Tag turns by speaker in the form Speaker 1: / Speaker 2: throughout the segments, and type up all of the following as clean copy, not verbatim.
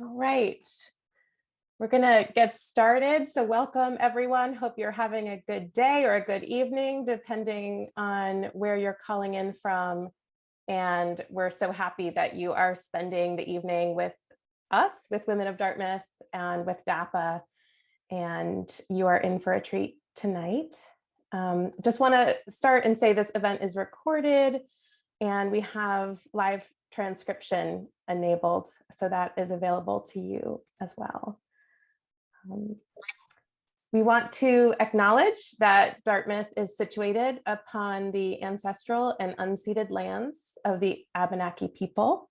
Speaker 1: All right, we're gonna get started. So welcome everyone. Hope you're having a good day or a good evening, depending on where you're calling in from. And we're so happy that you are spending the evening with us, with Women of Dartmouth and with DAPA, and you are in for a treat tonight. Just wanna start and say this event is recorded and we have live transcription enabled, so that is available to you as well. We want to acknowledge that Dartmouth is situated upon the ancestral and unceded lands of the Abenaki people.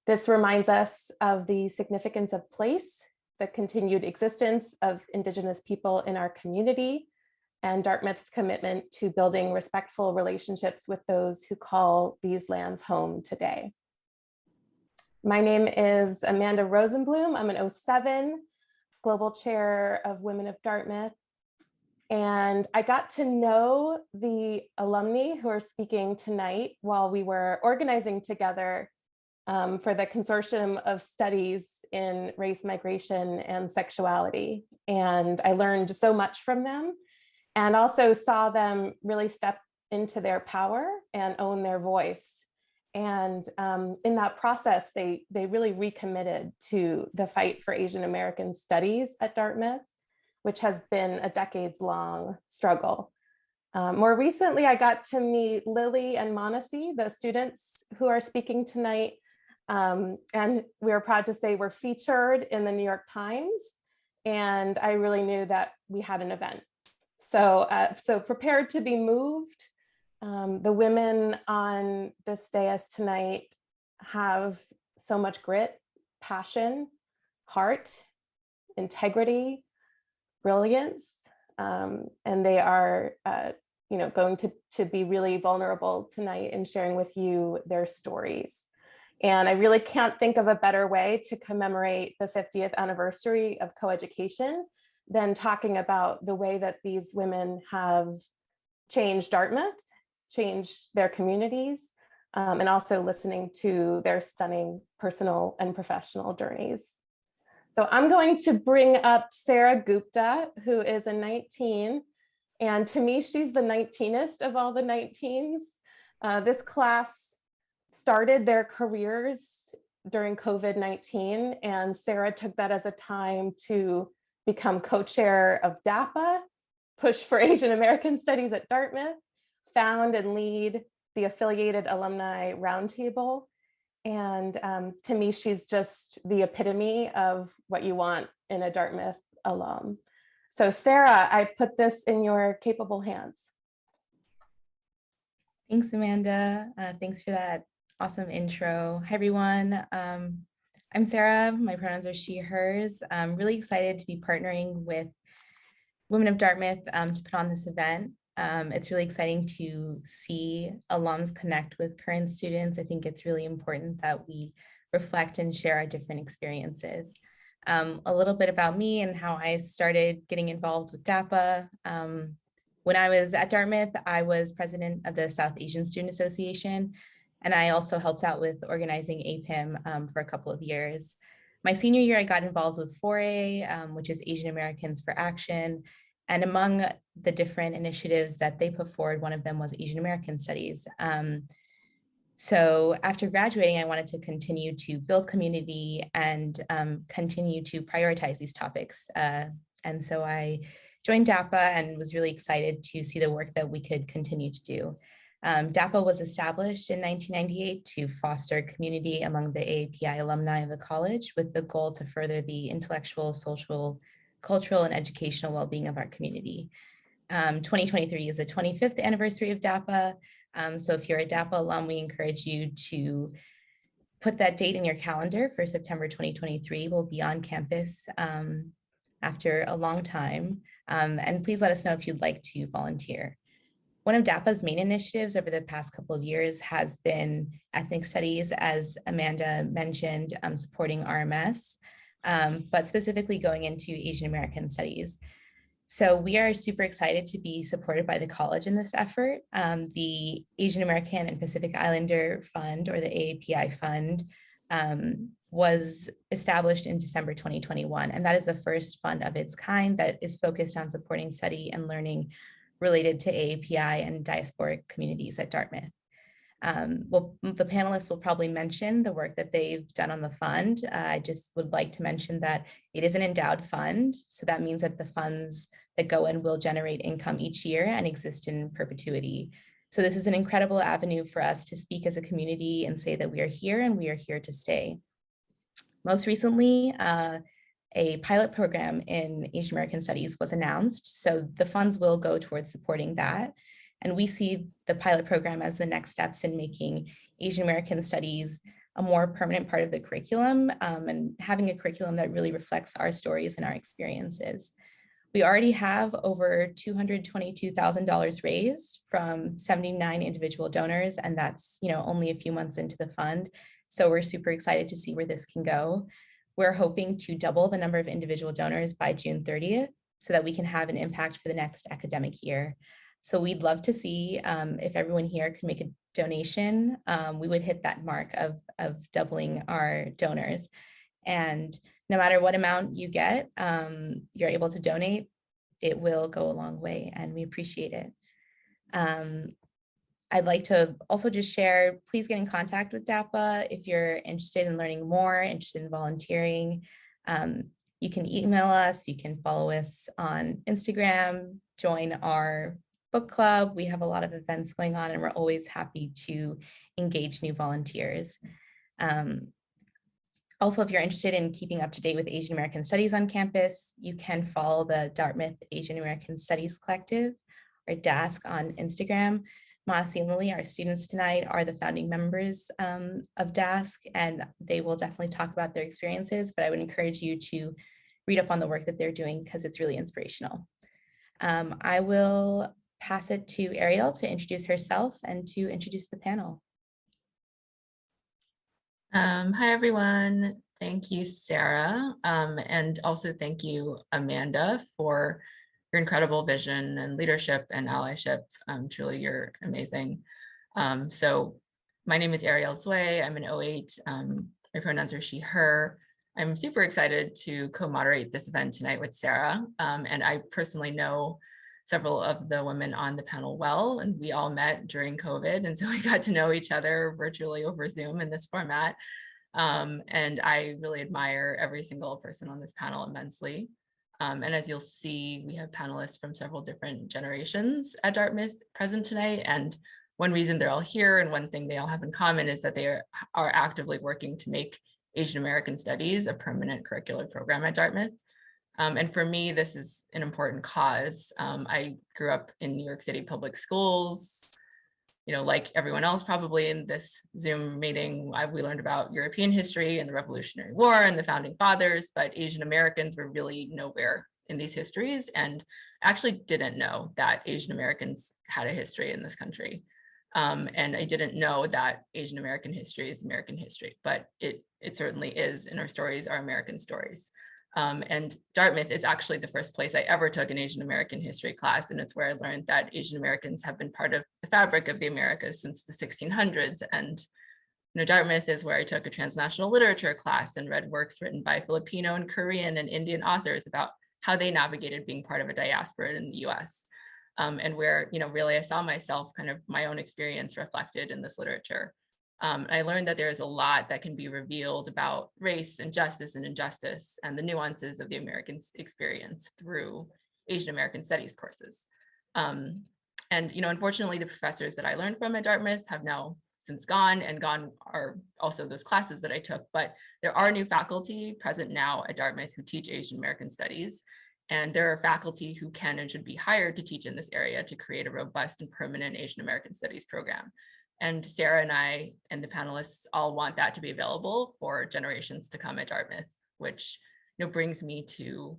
Speaker 1: This reminds us of the significance of place, the continued existence of Indigenous people in our community, and Dartmouth's commitment to building respectful relationships with those who call these lands home today. My name is Amanda Rosenblum. I'm an 07 Global Chair of Women of Dartmouth. And I got to know the alumni who are speaking tonight while we were organizing together for the Consortium of Studies in Race, Migration, and Sexuality. And I learned so much from them and also saw them really step into their power and own their voice. And in that process, they really recommitted to the fight for Asian American studies at Dartmouth, which has been a decades-long struggle. More recently, I got to meet Lily and Maanasi, the students who are speaking tonight. And we are proud to say we're featured in the New York Times. And I really knew that we had an event. So, so prepared to be moved. The women on this dais tonight have so much grit, passion, heart, integrity, brilliance, and they are going to be really vulnerable tonight in sharing with you their stories. And I really can't think of a better way to commemorate the 50th anniversary of coeducation than talking about the way that these women have changed Dartmouth, changed their communities, and also listening to their stunning personal and professional journeys. So I'm going to bring up Sarah Gupta, who is a 19, and to me, she's the 19est of all the 19s. This class started their careers during COVID-19, and Sarah took that as a time to become co-chair of DAPA, push for Asian American Studies at Dartmouth, found and lead the affiliated alumni roundtable. And to me, she's just the epitome of what you want in a Dartmouth alum. So Sarah, I put this in your capable hands.
Speaker 2: Thanks, Amanda. Thanks for that awesome intro. Hi, everyone. I'm Sarah. My pronouns are she, hers. I'm really excited to be partnering with Women of Dartmouth to put on this event. It's really exciting to see alums connect with current students. I think it's really important that we reflect and share our different experiences. A little bit about me and how I started getting involved with DAPA. When I was at Dartmouth, I was president of the South Asian Student Association, and I also helped out with organizing APIM for a couple of years. My senior year, I got involved with 4A, which is Asian Americans for Action. And among the different initiatives that they put forward, one of them was Asian American Studies. So after graduating, I wanted to continue to build community and continue to prioritize these topics. And so I joined DAPA and was really excited to see the work that we could continue to do. DAPA was established in 1998 to foster community among the AAPI alumni of the college with the goal to further the intellectual, social, cultural, and educational well-being of our community. 2023 is the 25th anniversary of DAPA. So if you're a DAPA alum, we encourage you to put that date in your calendar for September 2023. We'll be on campus after a long time. And please let us know if you'd like to volunteer. One of DAPA's main initiatives over the past couple of years has been ethnic studies, as Amanda mentioned, supporting RMS, but specifically going into Asian American studies. So we are super excited to be supported by the college in this effort. The Asian American and Pacific Islander Fund, or the AAPI Fund, was established in December 2021, and that is the first fund of its kind that is focused on supporting study and learning related to AAPI and diasporic communities at Dartmouth. Well, the panelists will probably mention the work that they've done on the fund. I just would like to mention that it is an endowed fund. So that means that the funds that go in will generate income each year and exist in perpetuity. So this is an incredible avenue for us to speak as a community and say that we are here and we are here to stay. Most recently, a pilot program in Asian American Studies was announced. So the funds will go towards supporting that. And we see the pilot program as the next steps in making Asian American Studies a more permanent part of the curriculum, and having a curriculum that really reflects our stories and our experiences. We already have over $222,000 raised from 79 individual donors, and that's only a few months into the fund. So we're super excited to see where this can go. We're hoping to double the number of individual donors by June 30th so that we can have an impact for the next academic year. So we'd love to see if everyone here can make a donation. We would hit that mark of doubling our donors. And no matter what amount you get, you're able to donate, it will go a long way, and we appreciate it. I'd like to also just share, please get in contact with DAPA if you're interested in learning more, interested in volunteering. You can email us, you can follow us on Instagram, join our book club. We have a lot of events going on, and we're always happy to engage new volunteers. Also, if you're interested in keeping up to date with Asian American Studies on campus, you can follow the Dartmouth Asian American Studies Collective, or DASC, on Instagram. Maanasi and Lily, our students tonight, are the founding members of DASC, and they will definitely talk about their experiences, but I would encourage you to read up on the work that they're doing because it's really inspirational. I will pass it to Ariel to introduce herself and to introduce the panel.
Speaker 3: Hi, everyone. Thank you, Sarah. And also thank you, Amanda, for your incredible vision and leadership and allyship. Truly, you're amazing. So my name is Ariel Zway. I'm an 08. My pronouns are she, her. I'm super excited to co-moderate this event tonight with Sarah. And I personally know several of the women on the panel well, and we all met during COVID. And so we got to know each other virtually over Zoom in this format. And I really admire every single person on this panel immensely. And as you'll see, we have panelists from several different generations at Dartmouth present tonight. And one reason they're all here and one thing they all have in common is that they are actively working to make Asian American Studies a permanent curricular program at Dartmouth. And for me, this is an important cause. I grew up in New York City public schools. Like everyone else probably in this Zoom meeting, we learned about European history and the Revolutionary War and the Founding Fathers, but Asian Americans were really nowhere in these histories, and actually didn't know that Asian Americans had a history in this country. And I didn't know that Asian American history is American history, but it certainly is, and our stories are American stories. And Dartmouth is actually the first place I ever took an Asian American history class, and it's where I learned that Asian Americans have been part of the fabric of the Americas since the 1600s. And Dartmouth is where I took a transnational literature class and read works written by Filipino and Korean and Indian authors about how they navigated being part of a diaspora in the US. And where, really I saw myself, kind of my own experience reflected in this literature. I learned that there is a lot that can be revealed about race and justice and injustice and the nuances of the American experience through Asian American Studies courses. And, unfortunately, the professors that I learned from at Dartmouth have now since gone, and gone are also those classes that I took, but there are new faculty present now at Dartmouth who teach Asian American Studies. And there are faculty who can and should be hired to teach in this area to create a robust and permanent Asian American Studies program. And Sarah and I and the panelists all want that to be available for generations to come at Dartmouth, which brings me to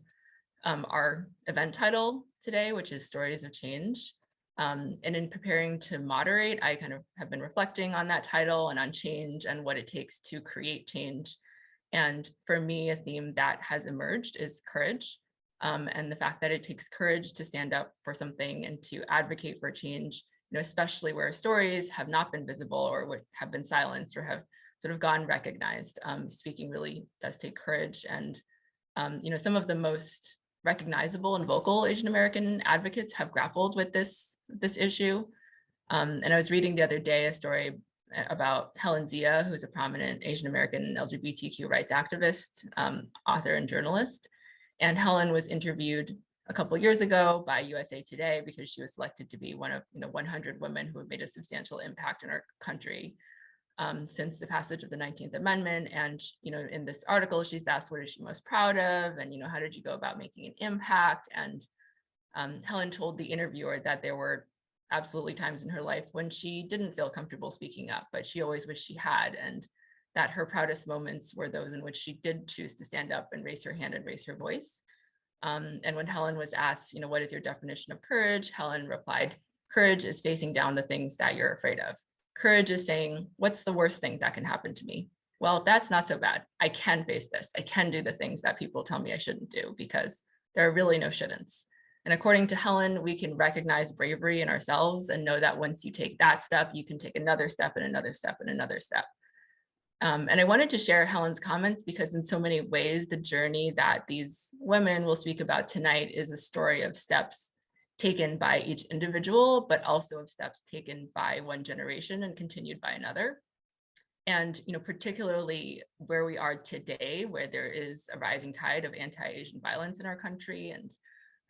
Speaker 3: our event title today, which is Stories of Change. And in preparing to moderate, I kind of have been reflecting on that title and on change and what it takes to create change. And for me, a theme that has emerged is courage, and the fact that it takes courage to stand up for something and to advocate for change, especially where stories have not been visible or have been silenced or have sort of gone recognized. Speaking really does take courage, and some of the most recognizable and vocal Asian American advocates have grappled with this issue. And I was reading the other day a story about Helen Zia, who's a prominent Asian American LGBTQ rights activist, author, and journalist. And Helen was interviewed a couple of years ago by USA Today because she was selected to be one of 100 women who have made a substantial impact in our country since the passage of the 19th Amendment. And in this article, she's asked, what is she most proud of? And how did you go about making an impact? And Helen told the interviewer that there were absolutely times in her life when she didn't feel comfortable speaking up, but she always wished she had, and that her proudest moments were those in which she did choose to stand up and raise her hand and raise her voice. And when Helen was asked, what is your definition of courage? Helen replied, courage is facing down the things that you're afraid of. Courage is saying, what's the worst thing that can happen to me? Well, that's not so bad. I can face this. I can do the things that people tell me I shouldn't do, because there are really no shouldn'ts. And according to Helen, we can recognize bravery in ourselves and know that once you take that step, you can take another step and another step and another step. And I wanted to share Helen's comments because in so many ways, the journey that these women will speak about tonight is a story of steps taken by each individual, but also of steps taken by one generation and continued by another. And particularly where we are today, where there is a rising tide of anti-Asian violence in our country and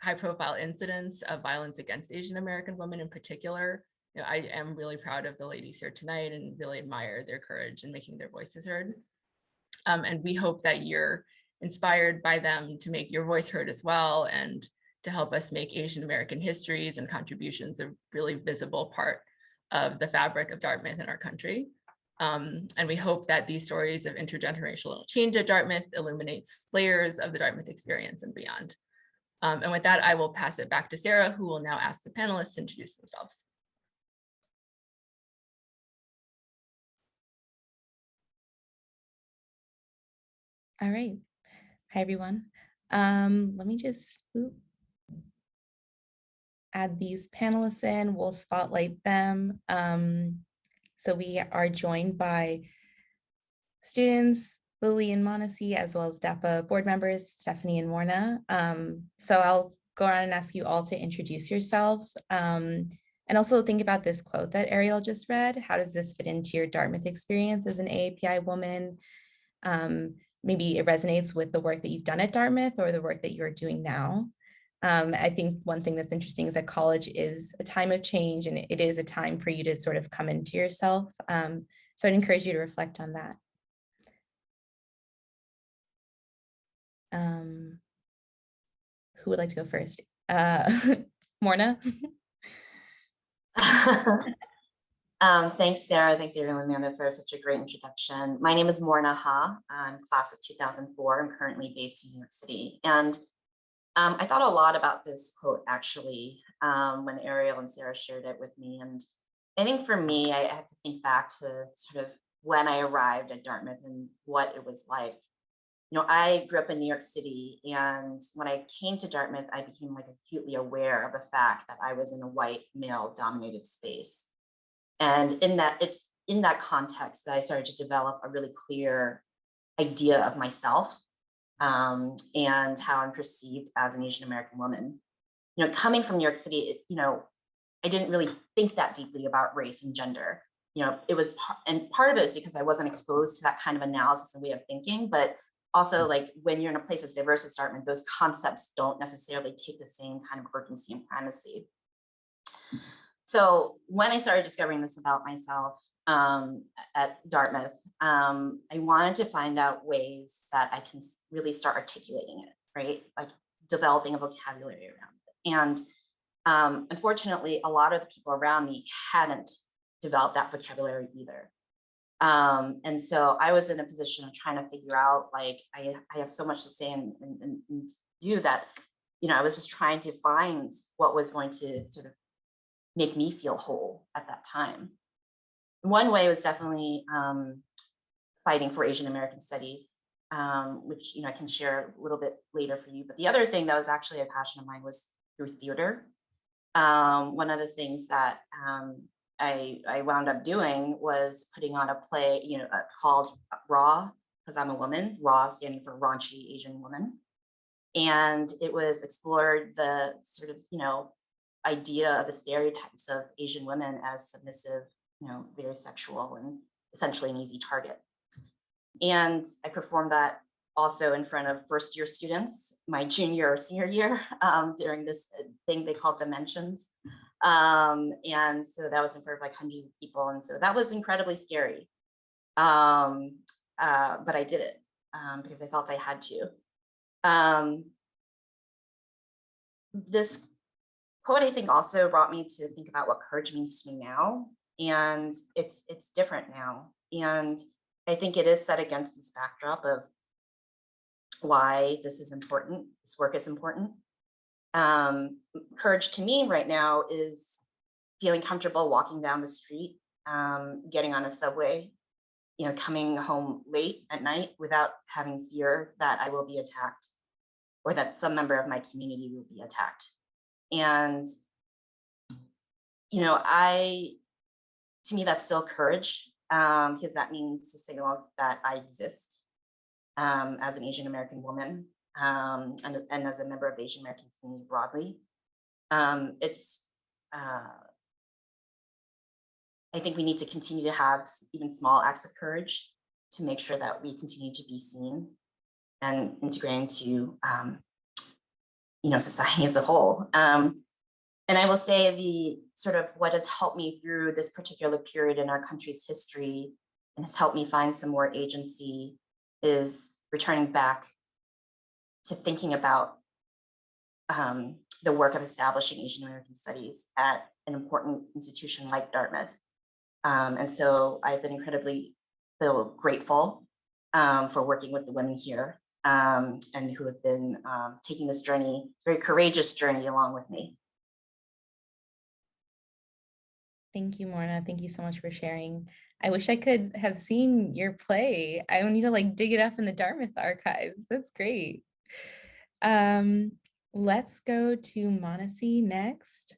Speaker 3: high-profile incidents of violence against Asian American women in particular, I am really proud of the ladies here tonight and really admire their courage in making their voices heard. And we hope that you're inspired by them to make your voice heard as well, and to help us make Asian American histories and contributions a really visible part of the fabric of Dartmouth in our country. And we hope that these stories of intergenerational change at Dartmouth illuminates layers of the Dartmouth experience and beyond. And with that, I will pass it back to Sarah, who will now ask the panelists to introduce themselves.
Speaker 2: All right. Hi, everyone. Let me just add these panelists in. We'll spotlight them. So we are joined by students, Lily and Maanasi, as well as DAPA board members, Stephanie and Morna. So I'll go around and ask you all to introduce yourselves. And also think about this quote that Ariel just read. How does this fit into your Dartmouth experience as an AAPI woman? Maybe it resonates with the work that you've done at Dartmouth or the work that you're doing now. I think one thing that's interesting is that college is a time of change, and it is a time for you to sort of come into yourself. So I'd encourage you to reflect on that. Who would like to go first? Morna?
Speaker 4: Thanks, Sarah. Thanks, everyone, Amanda, for such a great introduction. My name is Morna Ha. I'm class of 2004. I'm currently based in New York City. And I thought a lot about this quote, actually, when Ariel and Sarah shared it with me. And I think for me, I have to think back to sort of when I arrived at Dartmouth and what it was like. I grew up in New York City, and when I came to Dartmouth, I became acutely aware of the fact that I was in a white male-dominated space. And it's in that context that I started to develop a really clear idea of myself and how I'm perceived as an Asian American woman. Coming from New York City, I didn't really think that deeply about race and gender. It was, and part of it is because I wasn't exposed to that kind of analysis and way of thinking, but also when you're in a place as diverse as Dartmouth, those concepts don't necessarily take the same kind of urgency and primacy. So when I started discovering this about myself at Dartmouth, I wanted to find out ways that I can really start articulating it, right? Like developing a vocabulary around it. And unfortunately, a lot of the people around me hadn't developed that vocabulary either. And so I was in a position of trying to figure out, I have so much to say and do that, I was just trying to find what was going to sort of make me feel whole at that time. One way was definitely fighting for Asian American studies, which I can share a little bit later for you. But the other thing that was actually a passion of mine was through theater. One of the things that I wound up doing was putting on a play, called Raw, because I'm a woman, Raw standing for raunchy Asian woman. And it was explored the sort of, idea of the stereotypes of Asian women as submissive, very sexual and essentially an easy target. And I performed that also in front of first year students, my junior or senior year, during this thing they call Dimensions. And so that was in front of like hundreds of people. And so that was incredibly scary. But I did it because I felt I had to. This quote, I think, also brought me to think about what courage means to me now. And it's different now. And I think it is set against this backdrop of why this is important, this work is important. Courage to me right now is feeling comfortable walking down the street, getting on a subway, coming home late at night without having fear that I will be attacked or that some member of my community will be attacked. And, to me, that's still courage, because that means to signal that I exist as an Asian American woman and as a member of the Asian American community broadly. I think we need to continue to have even small acts of courage to make sure that we continue to be seen and integrate into, society as a whole. And I will say the sort of what has helped me through this particular period in our country's history and has helped me find some more agency is returning back to thinking about the work of establishing Asian American studies at an important institution like Dartmouth. And so I've been incredibly grateful for working with the women here and who have been taking this journey, very courageous journey along with me.
Speaker 2: Thank you, Morna. Thank you so much for sharing. I wish I could have seen your play. I need to dig it up in the Dartmouth archives. That's great. Let's go to Maanasi next.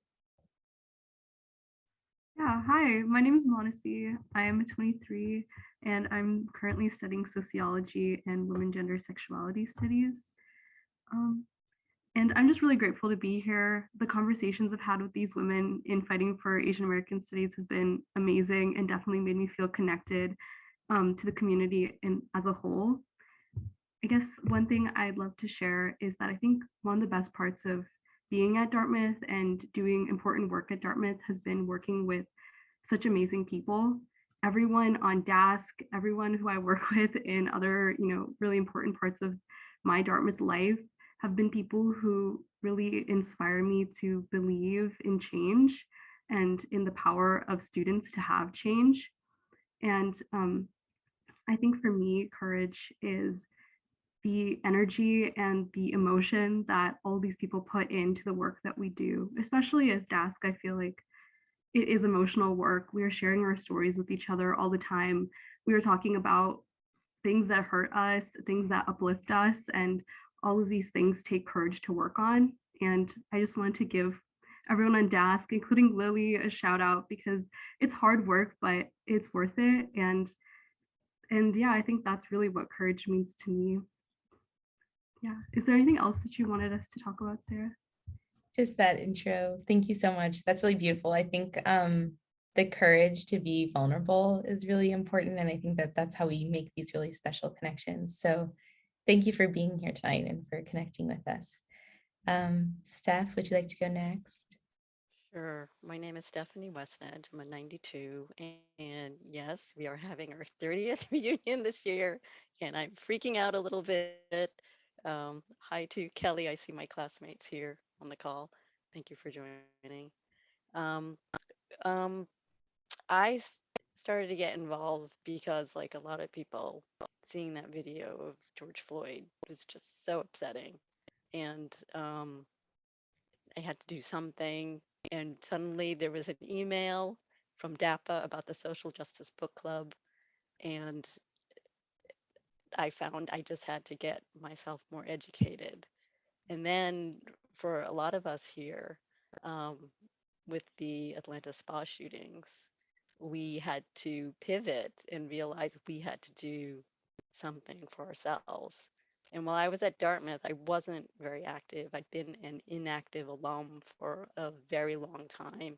Speaker 5: Yeah, hi, my name is Maanasi. I am 23 and I'm currently studying sociology and women gender sexuality studies. And I'm just really grateful to be here. The conversations I've had with these women in fighting for Asian American studies has been amazing and definitely made me feel connected to the community as a whole. I guess one thing I'd love to share is that I think one of the best parts of being at Dartmouth and doing important work at Dartmouth has been working with such amazing people. Everyone on DASC, everyone who I work with in other, really important parts of my Dartmouth life have been people who really inspire me to believe in change and in the power of students to have change. And I think for me, courage is the energy and the emotion that all these people put into the work that we do, especially as DASC. I feel like it is emotional work. We are sharing our stories with each other all the time. We are talking about things that hurt us, things that uplift us, and all of these things take courage to work on. And I just wanted to give everyone on DASC, including Lily, a shout out because it's hard work, but it's worth it. And yeah, I think that's really what courage means to me. Yeah. Is there anything else that you wanted us to talk about, Sarah?
Speaker 2: Just that intro. Thank you so much. That's really beautiful. I think the courage to be vulnerable is really important. And I think that that's how we make these really special connections. So thank you for being here tonight and for connecting with us. Steph, would you like to go next?
Speaker 6: Sure. My name is Stephanie Westnedge. I'm a 92. And yes, we are having our 30th reunion this year. And I'm freaking out a little bit. Hi to Kelly. I see my classmates here on the call. Thank you for joining. I started to get involved because, like a lot of people, seeing that video of George Floyd was just so upsetting. And I had to do something. And suddenly there was an email from DAPA about the Social Justice Book Club. And I found I just had to get myself more educated. And then for a lot of us here, with the Atlanta spa shootings, we had to pivot and realize we had to do something for ourselves. And while I was at Dartmouth, I wasn't very active. I'd been an inactive alum for a very long time,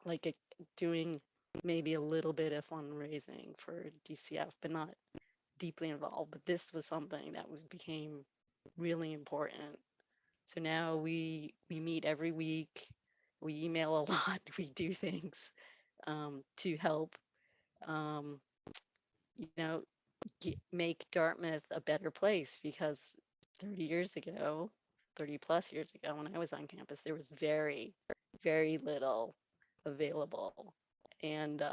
Speaker 6: like doing maybe a little bit of fundraising for DCF, but not deeply involved. But this was something that became really important. So now we meet every week, we email a lot, we do things to help, um, you know, make Dartmouth a better place, because 30 years ago, 30 plus years ago, when I was on campus, there was very, very little available. And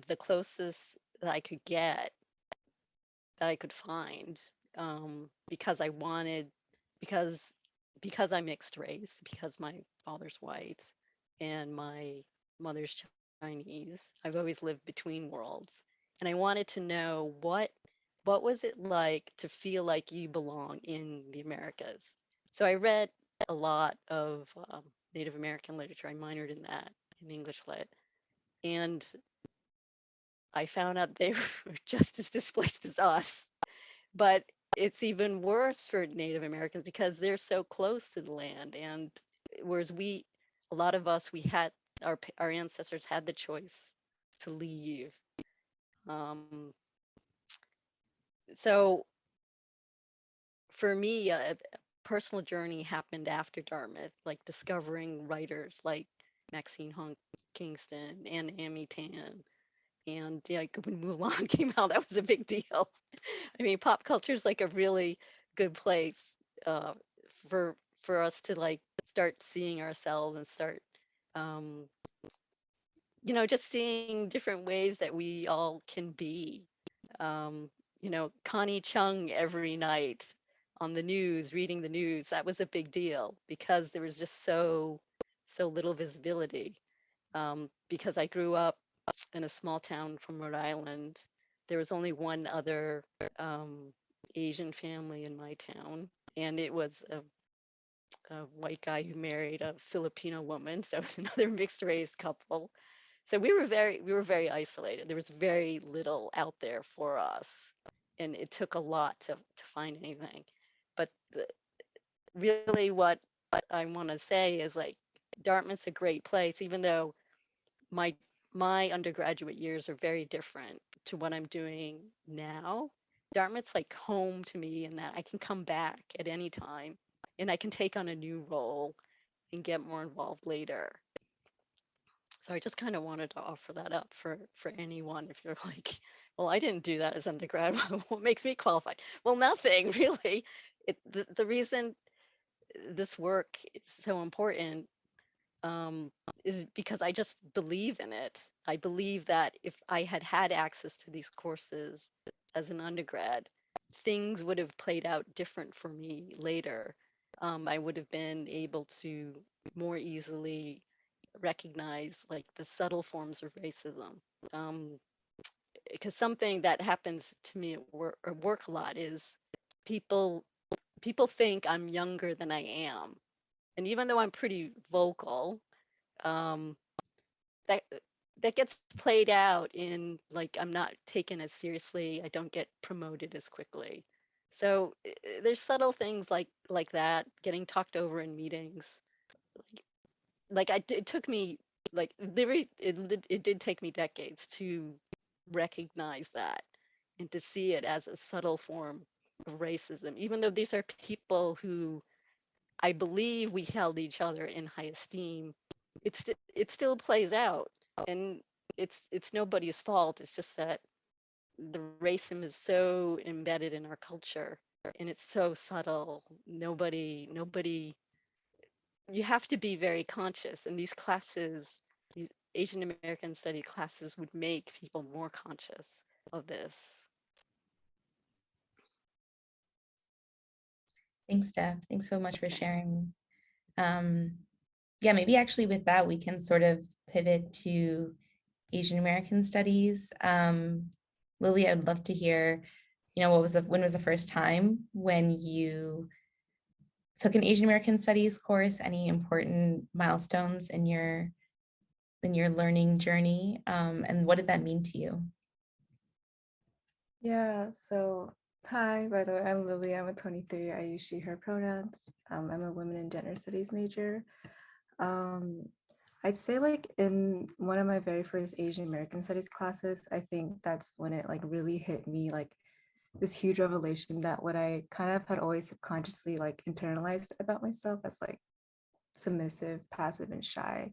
Speaker 6: the closest that I could get, that I could find, because I wanted, because I'm mixed race, because my father's white and my mother's Chinese. I've always lived between worlds, and I wanted to know what was it like to feel like you belong in the Americas. So I read a lot of Native American literature. I minored in that, in English lit, and I found out they were just as displaced as us. But it's even worse for Native Americans because they're so close to the land. And whereas a lot of us, we had our ancestors had the choice to leave. So for me, a personal journey happened after Dartmouth, like discovering writers like Maxine Hong Kingston and Amy Tan. And like when Mulan came out, that was a big deal. I mean, pop culture is like a really good place uh, for us to like start seeing ourselves and start, um, just seeing different ways that we all can be. Um, Connie Chung every night on the news, reading the news, that was a big deal because there was just so little visibility. Because I grew up in a small town from Rhode Island. There was only one other Asian family in my town, and it was a white guy who married a Filipino woman, so another mixed race couple. So we were very isolated. There was very little out there for us, and it took a lot to find anything. But really, what I want to say is like Dartmouth's a great place, even though my my undergraduate years are very different to what I'm doing now. Dartmouth's like home to me in that I can come back at any time and I can take on a new role and get more involved later. So I just kind of wanted to offer that up for anyone if you're like, well, I didn't do that as undergrad. What makes me qualified? Well, nothing really. The reason this work is so important is because I just believe in it. I believe that if I had had access to these courses as an undergrad, things would have played out different for me later. I would have been able to more easily recognize like the subtle forms of racism. Because something that happens to me at work a lot is people people think I'm younger than I am. And even though I'm pretty vocal, um, that that gets played out in like I'm not taken as seriously. I don't get promoted as quickly. So there's subtle things like that getting talked over in meetings. It took me like it did take me decades to recognize that and to see it as a subtle form of racism, even though these are people who I believe we held each other in high esteem. It still plays out, and it's nobody's fault. It's just that the racism is so embedded in our culture, and it's so subtle. Nobody. You have to be very conscious, and these classes, these Asian American study classes, would make people more conscious of this.
Speaker 2: Thanks, Steph. Thanks so much for sharing. Yeah, maybe actually with that, we can sort of pivot to Asian American studies. Lily, I would love to hear, when was the first time when you took an Asian American studies course? Any important milestones in your in your learning journey, and what did that mean to you?
Speaker 7: Yeah, so hi, by the way, I'm Lily. I'm a 23. I use she, her pronouns. I'm a women and gender studies major. I'd say like in one of my very first Asian American studies classes, I think that's when it like really hit me like this huge revelation that what I kind of had always subconsciously like internalized about myself as like submissive, passive, and shy.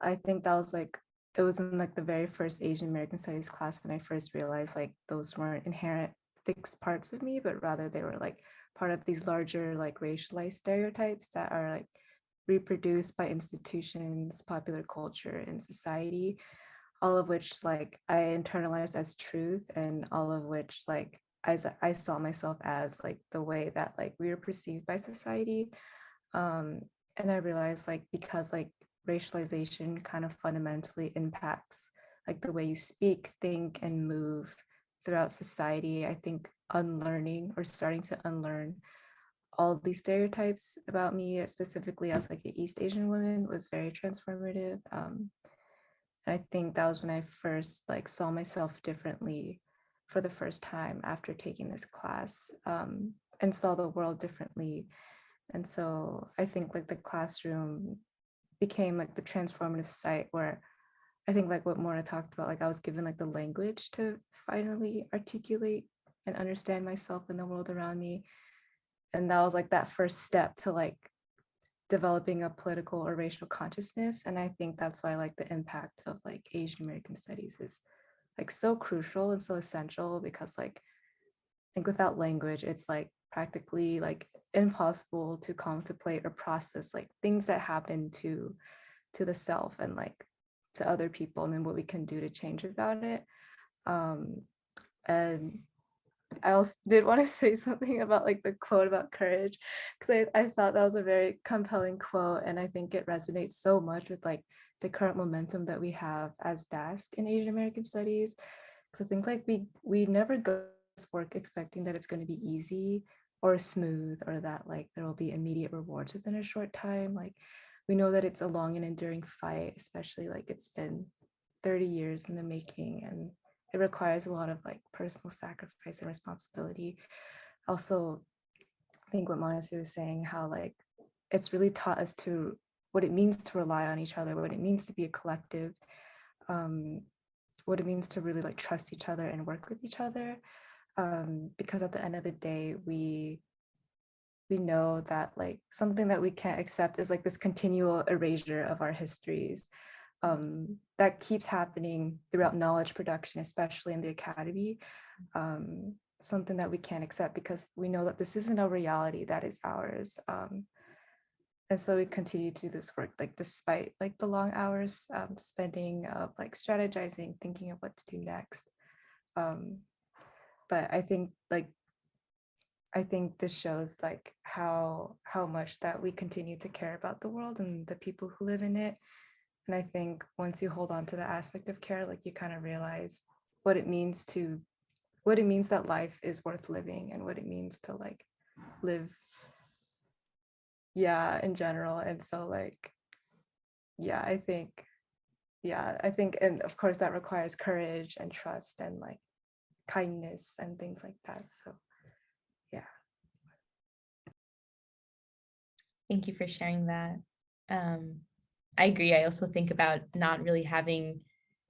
Speaker 7: I think that was like, it was in like the very first Asian American studies class when I first realized like those weren't inherent fixed parts of me, but rather they were like part of these larger like racialized stereotypes that are like reproduced by institutions, popular culture, and society, all of which like I internalized as truth, and all of which like as I saw myself as like the way that like we were perceived by society. Um, and I realized like because like racialization kind of fundamentally impacts like the way you speak, think, and move throughout society, I think unlearning or starting to unlearn all these stereotypes about me, specifically as like an East Asian woman, was very transformative. And I think that was when I first like saw myself differently for the first time after taking this class, and saw the world differently. And so I think like the classroom became like the transformative site where I think like what Morna talked about, like I was given like the language to finally articulate and understand myself and the world around me. And that was like that first step to like developing a political or racial consciousness. And I think that's why like the impact of like Asian American studies is like so crucial and so essential, because like I think without language, it's like practically like impossible to contemplate or process like things that happen to the self and like to other people, and then what we can do to change about it. And I also did want to say something about like the quote about courage, because I thought that was a very compelling quote, and I think it resonates so much with like the current momentum that we have as DASC in Asian American Studies. Because I think like we never go to work expecting that it's going to be easy or smooth, or that like there will be immediate rewards within a short time. Like we know that it's a long and enduring fight, especially like it's been 30 years in the making, and it requires a lot of like personal sacrifice and responsibility. Also, I think what Maanasi was saying, how like it's really taught us to what it means to rely on each other, what it means to be a collective, what it means to really like trust each other and work with each other. Because at the end of the day, we know that like something that we can't accept is like this continual erasure of our histories, that keeps happening throughout knowledge production, especially in the academy. Something that we can't accept because we know that this isn't a reality that is ours. And so we continue to do this work like despite like the long hours spending of like strategizing, thinking of what to do next. But I think this shows like how much that we continue to care about the world and the people who live in it. And I think once you hold on to the aspect of care, like you kind of realize what it means that life is worth living, and what it means to like live, in general. And so like, I think, and of course that requires courage and trust and like kindness and things like that. So yeah.
Speaker 2: Thank you for sharing that. I agree. I also think about not really having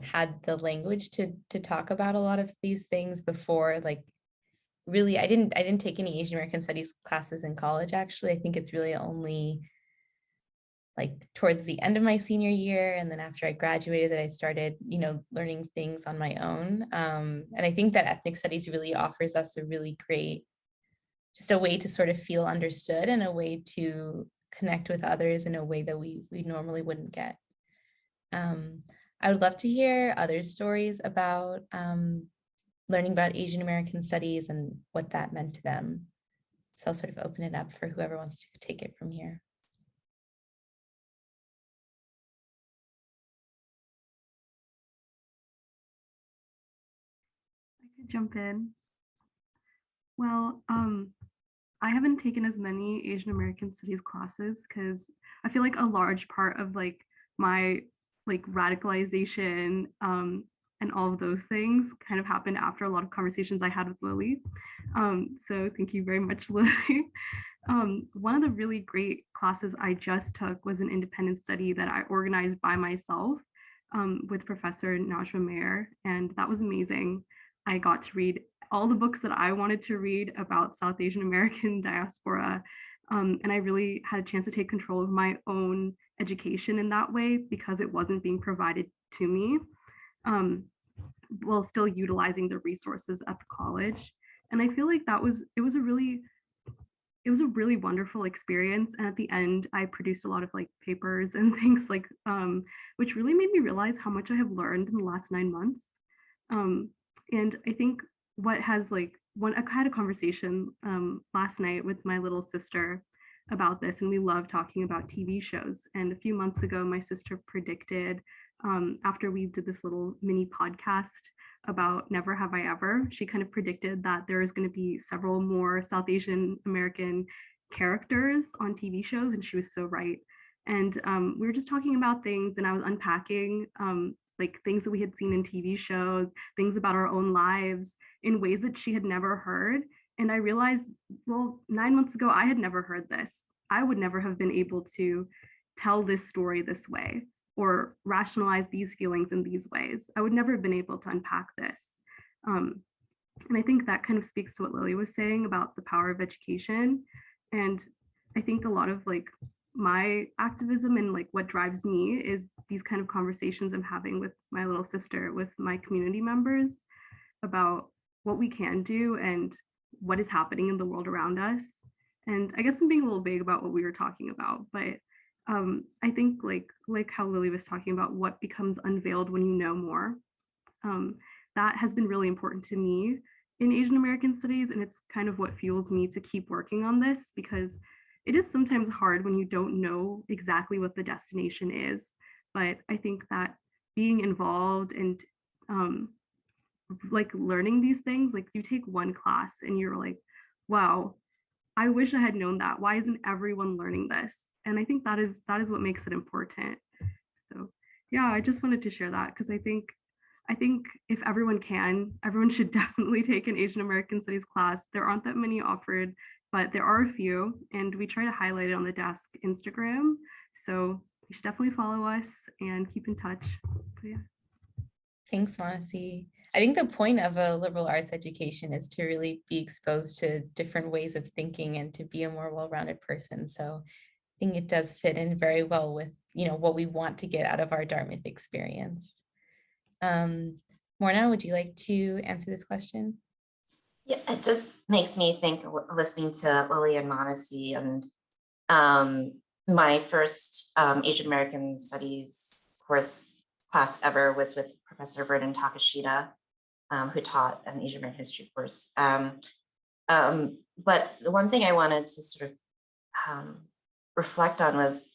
Speaker 2: had the language to talk about a lot of these things before. Like, really, I didn't take any Asian American Studies classes in college. Actually, I think it's really only like towards the end of my senior year, and then after I graduated, that I started, learning things on my own. And I think that ethnic studies really offers us a really great, just a way to sort of feel understood, and a way to connect with others in a way that we normally wouldn't get. I would love to hear other stories about learning about Asian American studies and what that meant to them. So I'll sort of open it up for whoever wants to take it from here.
Speaker 5: I could jump in. Well, I haven't taken as many Asian American studies classes because I feel like a large part of like my like radicalization and all of those things kind of happened after a lot of conversations I had with Lily. So thank you very much, Lily. One of the really great classes I just took was an independent study that I organized by myself with Professor Najwa Mayer, and that was amazing. I got to read all the books that I wanted to read about South Asian American diaspora, and I really had a chance to take control of my own education in that way because it wasn't being provided to me, while still utilizing the resources at the college. And I feel like it was a really wonderful experience. And at the end, I produced a lot of like papers and things like, which really made me realize how much I have learned in the last 9 months. And I think what has like, I had a conversation last night with my little sister about this, and we love talking about TV shows. And a few months ago, my sister predicted, after we did this little mini podcast about Never Have I Ever, she kind of predicted that there is going to be several more South Asian American characters on TV shows, and she was so right. And we were just talking about things, and I was unpacking like things that we had seen in TV shows, things about our own lives in ways that she had never heard. And I realized, well, 9 months ago, I had never heard this. I would never have been able to tell this story this way or rationalize these feelings in these ways. I would never have been able to unpack this. And I think that kind of speaks to what Lily was saying about the power of education. And I think a lot of like my activism and like what drives me is these kind of conversations I'm having with my little sister, with my community members about what we can do and what is happening in the world around us. And I guess I'm being a little vague about what we were talking about, but I think like how Lily was talking about what becomes unveiled when you know more, that has been really important to me in Asian American studies. And it's kind of what fuels me to keep working on this, because it is sometimes hard when you don't know exactly what the destination is. But I think that being involved and like learning these things, like you take one class and you're like, wow, I wish I had known that. Why isn't everyone learning this? And I think that is what makes it important. So yeah, I just wanted to share that because I think if everyone can, everyone should definitely take an Asian American Studies class. There aren't that many offered, but there are a few, and we try to highlight it on the desk Instagram. So you should definitely follow us and keep in touch. But yeah.
Speaker 2: Thanks, Maanasi. I think the point of a liberal arts education is to really be exposed to different ways of thinking and to be a more well-rounded person. So I think it does fit in very well with, what we want to get out of our Dartmouth experience. Morna, would you like to answer this question?
Speaker 4: Yeah, it just makes me think listening to Lily and Maanasi, and my first Asian American Studies class ever was with Professor Vernon Takashita, who taught an Asian American history course. But the one thing I wanted to sort of reflect on was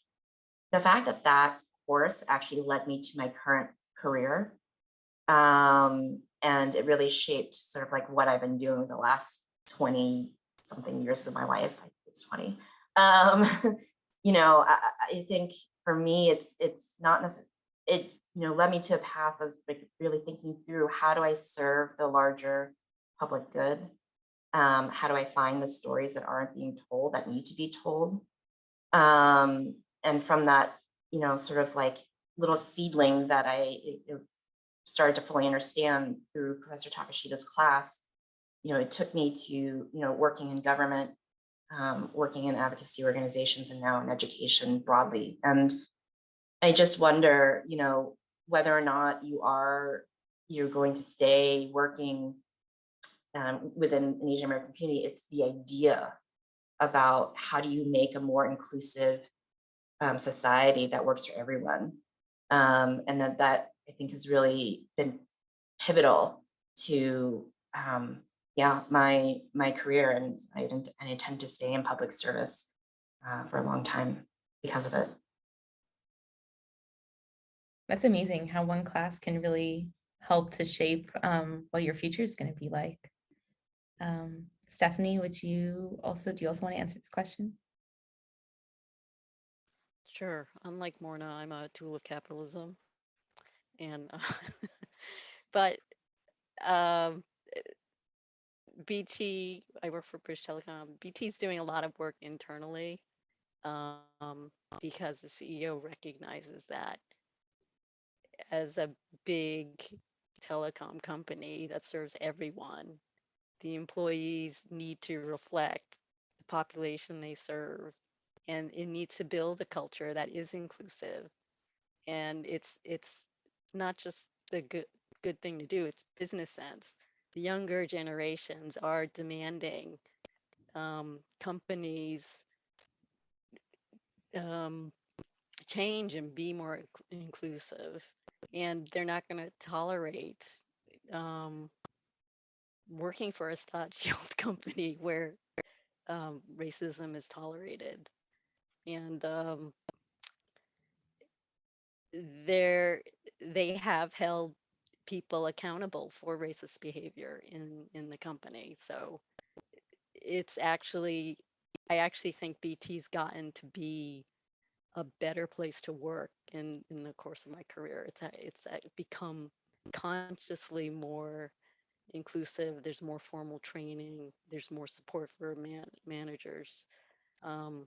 Speaker 4: the fact that that course actually led me to my current career. And it really shaped sort of like what I've been doing the last 20 something years of my life. I think it's 20. I think for me, it's not necessarily, it led me to a path of like really thinking through, how do I serve the larger public good? How do I find the stories that aren't being told, that need to be told? And from that, sort of like little seedling that I started to fully understand through Professor Takashita's class, it took me to, working in government, working in advocacy organizations, and now in education broadly. And I just wonder, whether or not you're going to stay working within an Asian American community. It's the idea about how do you make a more inclusive society that works for everyone. And that I think has really been pivotal to my career, and I intend to stay in public service for a long time because of it.
Speaker 2: That's amazing how one class can really help to shape what your future is going to be like. Stephanie, do you also want to answer this question?
Speaker 6: Sure. Unlike Morna, I'm a tool of capitalism. And but um, BT, I work for British Telecom. BT's doing a lot of work internally um, because the CEO recognizes that as a big telecom company that serves everyone, the employees need to reflect the population they serve, and it needs to build a culture that is inclusive. And it's not just the good thing to do; it's business sense. The younger generations are demanding companies um, change and be more inclusive, and they're not going to tolerate um, working for a Scotch-Shield company where racism is tolerated. And they're they have held people accountable for racist behavior in the company. So it's actually, I actually think BT's gotten to be a better place to work in the course of my career. It's become consciously more inclusive. There's more formal training. There's more support for managers um,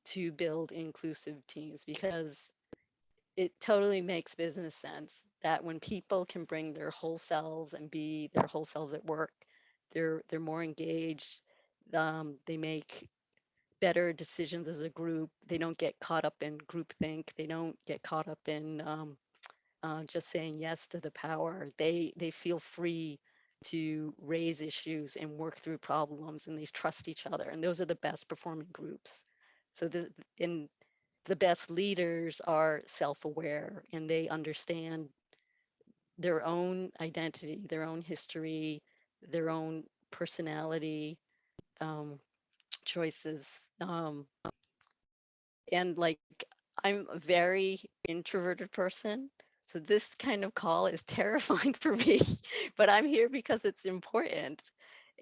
Speaker 6: to build inclusive teams, because it totally makes business sense that when people can bring their whole selves and be their whole selves at work, they're more engaged. They make better decisions as a group. They don't get caught up in groupthink. They don't get caught up in just saying yes to the power. They feel free to raise issues and work through problems, and they trust each other. And those are the best performing groups. So the best leaders are self-aware, and they understand their own identity, their own history, their own personality um, choices. And like, I'm a very introverted person. So this kind of call is terrifying for me, but I'm here because it's important.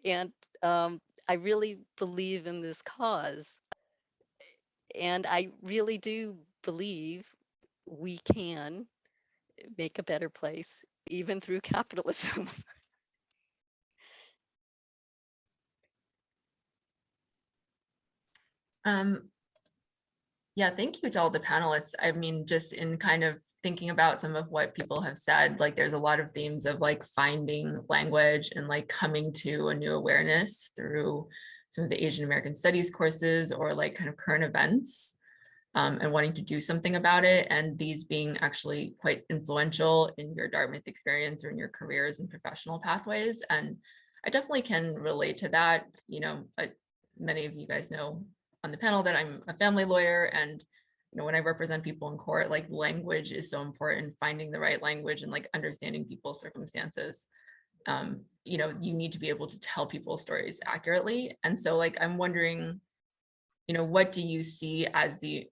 Speaker 6: And I really believe in this cause. And I really do believe we can make a better place, even through capitalism.
Speaker 3: Yeah, thank you to all the panelists. I mean, just in kind of thinking about some of what people have said, like there's a lot of themes of like finding language and like coming to a new awareness through some of the Asian American studies courses or like kind of current events, and wanting to do something about it. And these being actually quite influential in your Dartmouth experience or in your careers and professional pathways. And I definitely can relate to that. You know, many of you guys know on the panel that I'm a family lawyer, and when I represent people in court, like language is so important, finding the right language and like understanding people's circumstances. You need to be able to tell people's stories accurately. And so like, I'm wondering, what do you see as the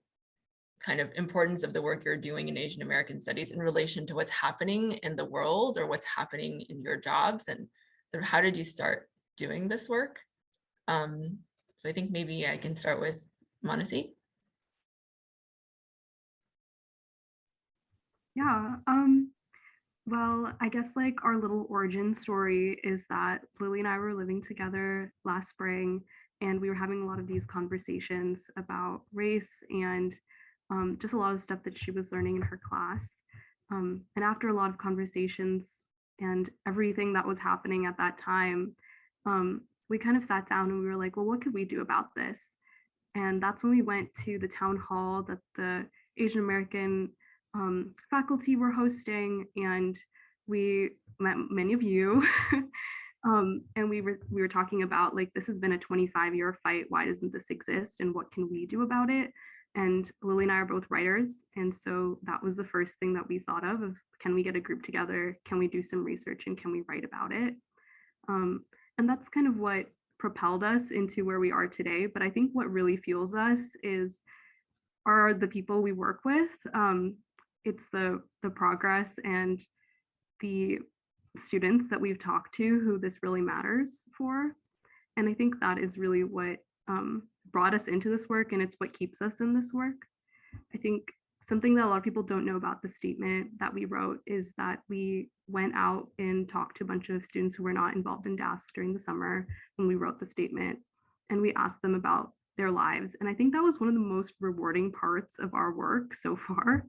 Speaker 3: kind of importance of the work you're doing in Asian American studies in relation to what's happening in the world or what's happening in your jobs? And sort of how did you start doing this work? So I think maybe I can start with Maanasi.
Speaker 5: Yeah, well, I guess like our little origin story is that Lily and I were living together last spring, and we were having a lot of these conversations about race and just a lot of stuff that she was learning in her class. And after a lot of conversations and everything that was happening at that time, we kind of sat down and we were like, well, what could we do about this? And that's when we went to the town hall that the Asian American faculty were hosting, and we met many of you. And we were talking about like, this has been a 25-year fight. Why doesn't this exist? And what can we do about it? And Lily and I are both writers. And so that was the first thing that we thought of can we get a group together? Can we do some research and can we write about it? And that's kind of what propelled us into where we are today. But I think what really fuels us are the people we work with. It's the progress and the students that we've talked to who this really matters for. And I think that is really what brought us into this work, and it's what keeps us in this work. I think something that a lot of people don't know about the statement that we wrote is that we went out and talked to a bunch of students who were not involved in DASC during the summer when we wrote the statement, and we asked them about their lives. And I think that was one of the most rewarding parts of our work so far,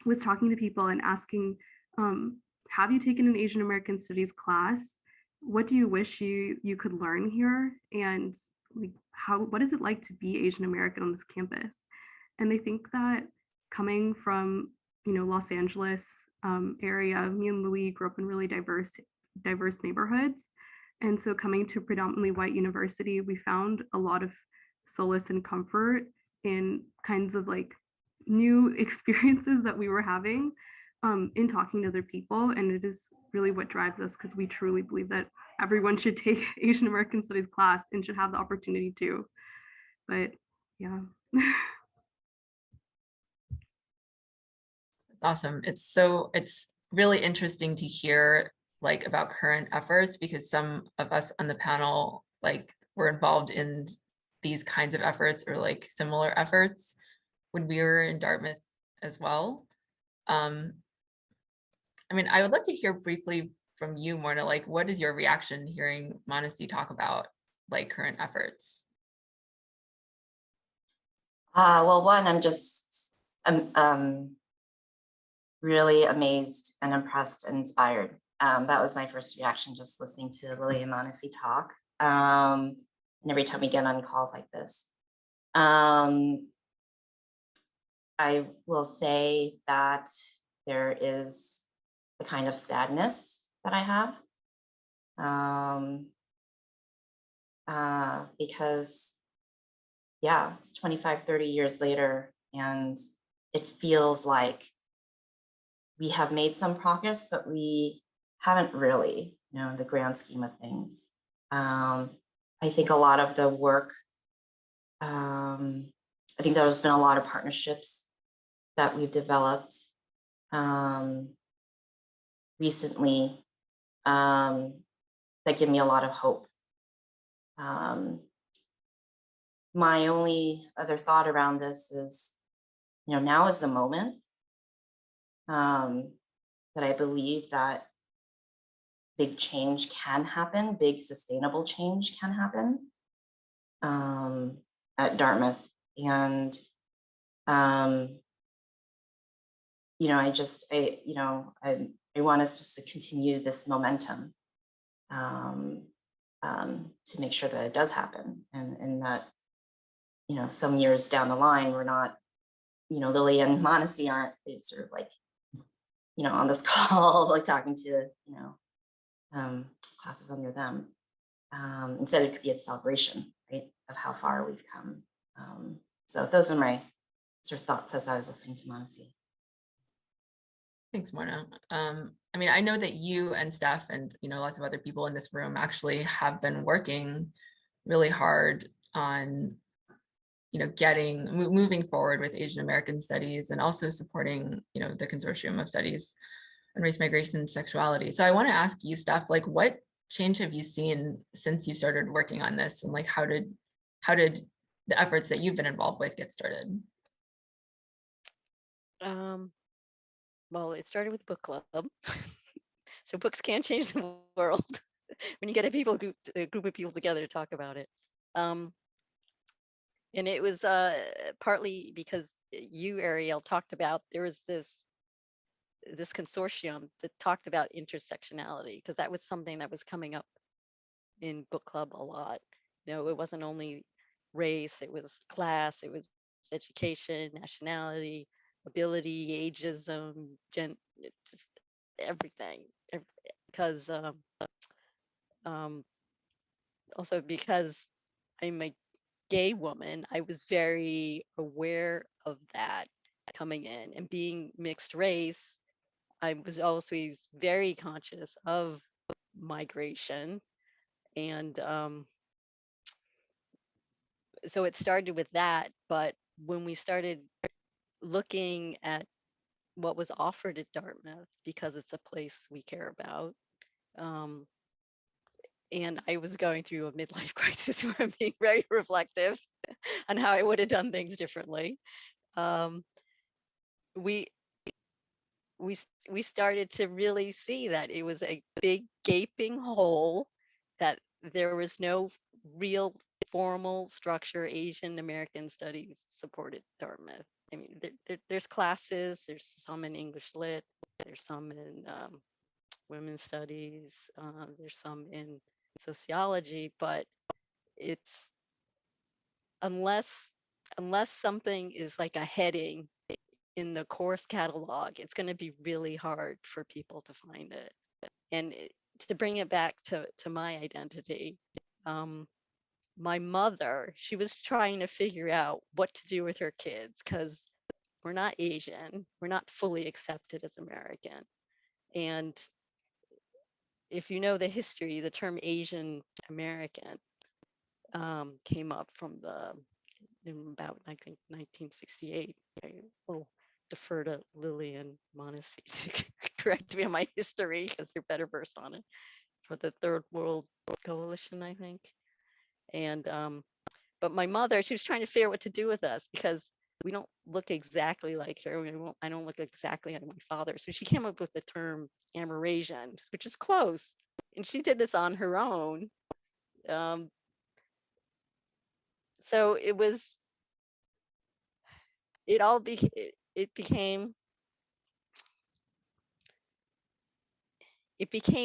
Speaker 5: was talking to people and asking, have you taken an Asian American Studies class? What do you wish you could learn here? And like, what is it like to be Asian American on this campus? And I think that coming from, Los Angeles area, me and Lily grew up in really diverse neighborhoods. And so coming to a predominantly white university, we found a lot of solace and comfort in kinds of like new experiences that we were having in talking to other people. And it is really what drives us, because we truly believe that everyone should take Asian American Studies class and should have the opportunity to. But yeah.
Speaker 3: Awesome. It's really interesting to hear like about current efforts, because some of us on the panel like were involved in these kinds of efforts or like similar efforts when we were in Dartmouth as well. I mean, I would love to hear briefly from you, Morna, like what is your reaction hearing Maanasi talk about like current efforts?
Speaker 4: Well, one, I'm really amazed and impressed and inspired. That was my first reaction, just listening to Lily and Maanasi talk. And every time we get on calls like this. I will say that there is a kind of sadness that I have. Because yeah, it's 25, 30 years later, and it feels like we have made some progress, but we haven't really, in the grand scheme of things. I think a lot of the work, I think there's been a lot of partnerships that we've developed recently that give me a lot of hope. My only other thought around this is, now is the moment that I believe that big change can happen, big sustainable change can happen at Dartmouth. And, I want us just to continue this momentum to make sure that it does happen, and that, some years down the line, we're not, Lily and Maanasi aren't sort of like, on this call, like talking to, classes under them. Instead, it could be a celebration, right, of how far we've come. So those are my sort of thoughts as I was listening to Maanasi.
Speaker 3: Thanks, Morna. I mean, I know that you and Steph and lots of other people in this room actually have been working really hard on moving forward with Asian American studies, and also supporting the Consortium of Studies on Race, Migration, and Sexuality. So I want to ask you, Steph, like what change have you seen since you started working on this, and like how did the efforts that you've been involved with get started?
Speaker 6: Well, it started with book club. So books can change the world when you get a group of people together to talk about it. And it was partly because you, Ariel, talked about, there was this consortium that talked about intersectionality, because that was something that was coming up in book club a lot. It wasn't only race, it was class, it was education, nationality, ability, ageism, just everything. Because also because I'm a gay woman, I was very aware of that coming in, and being mixed race, I was always very conscious of migration. And so it started with that. But when we started looking at what was offered at Dartmouth, because it's a place we care about, and I was going through a midlife crisis where I'm being very reflective on how I would have done things differently. we we started to really see that it was a big gaping hole, that there was no real formal structure. Asian American Studies supported Dartmouth. I mean, there's classes, there's some in English Lit, there's some in women's studies, there's some in sociology, but it's unless something is like a heading in the course catalog, it's going to be really hard for people to find it. And to bring it back to my identity, my mother, she was trying to figure out what to do with her kids, because we're not Asian, we're not fully accepted as American. And if you know the history, the term Asian American came up from in about, I think, 1968. I will defer to Lily and Maanasi to correct me on my history, because they're better versed on it, for the Third World Coalition, I think. And but my mother, she was trying to figure out what to do with us, because we don't look exactly like her. I don't look exactly like my father. So she came up with the term Amerasian, which is close. And she did this on her own. So it was, it became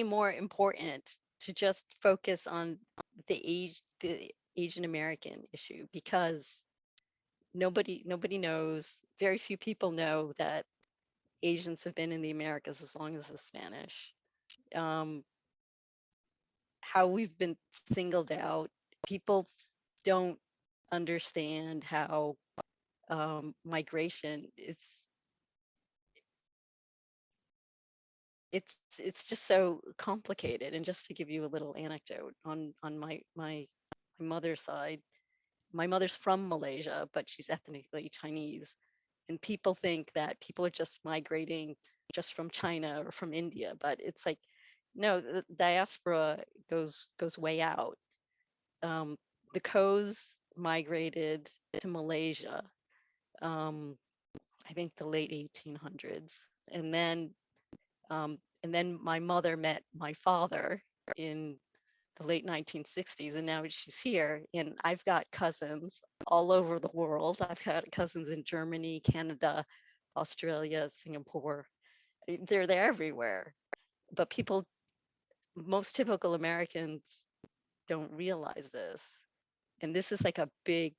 Speaker 6: more important to just focus on the Asian American issue, because nobody knows, very few people know that Asians have been in the Americas as long as the Spanish. How we've been singled out. People don't understand how migration, it's just so complicated. And just to give you a little anecdote on my mother's side, my mother's from Malaysia, but she's ethnically Chinese. And people think that people are just migrating just from China or from India, but it's like, no, the diaspora goes way out. The Coes migrated to Malaysia, I think the late 1800s, and then my mother met my father in the late 1960s, and now she's here. And I've got cousins all over the world. I've got cousins in Germany, Canada, Australia, Singapore. They're everywhere. But most typical Americans don't realize this. And this is like a big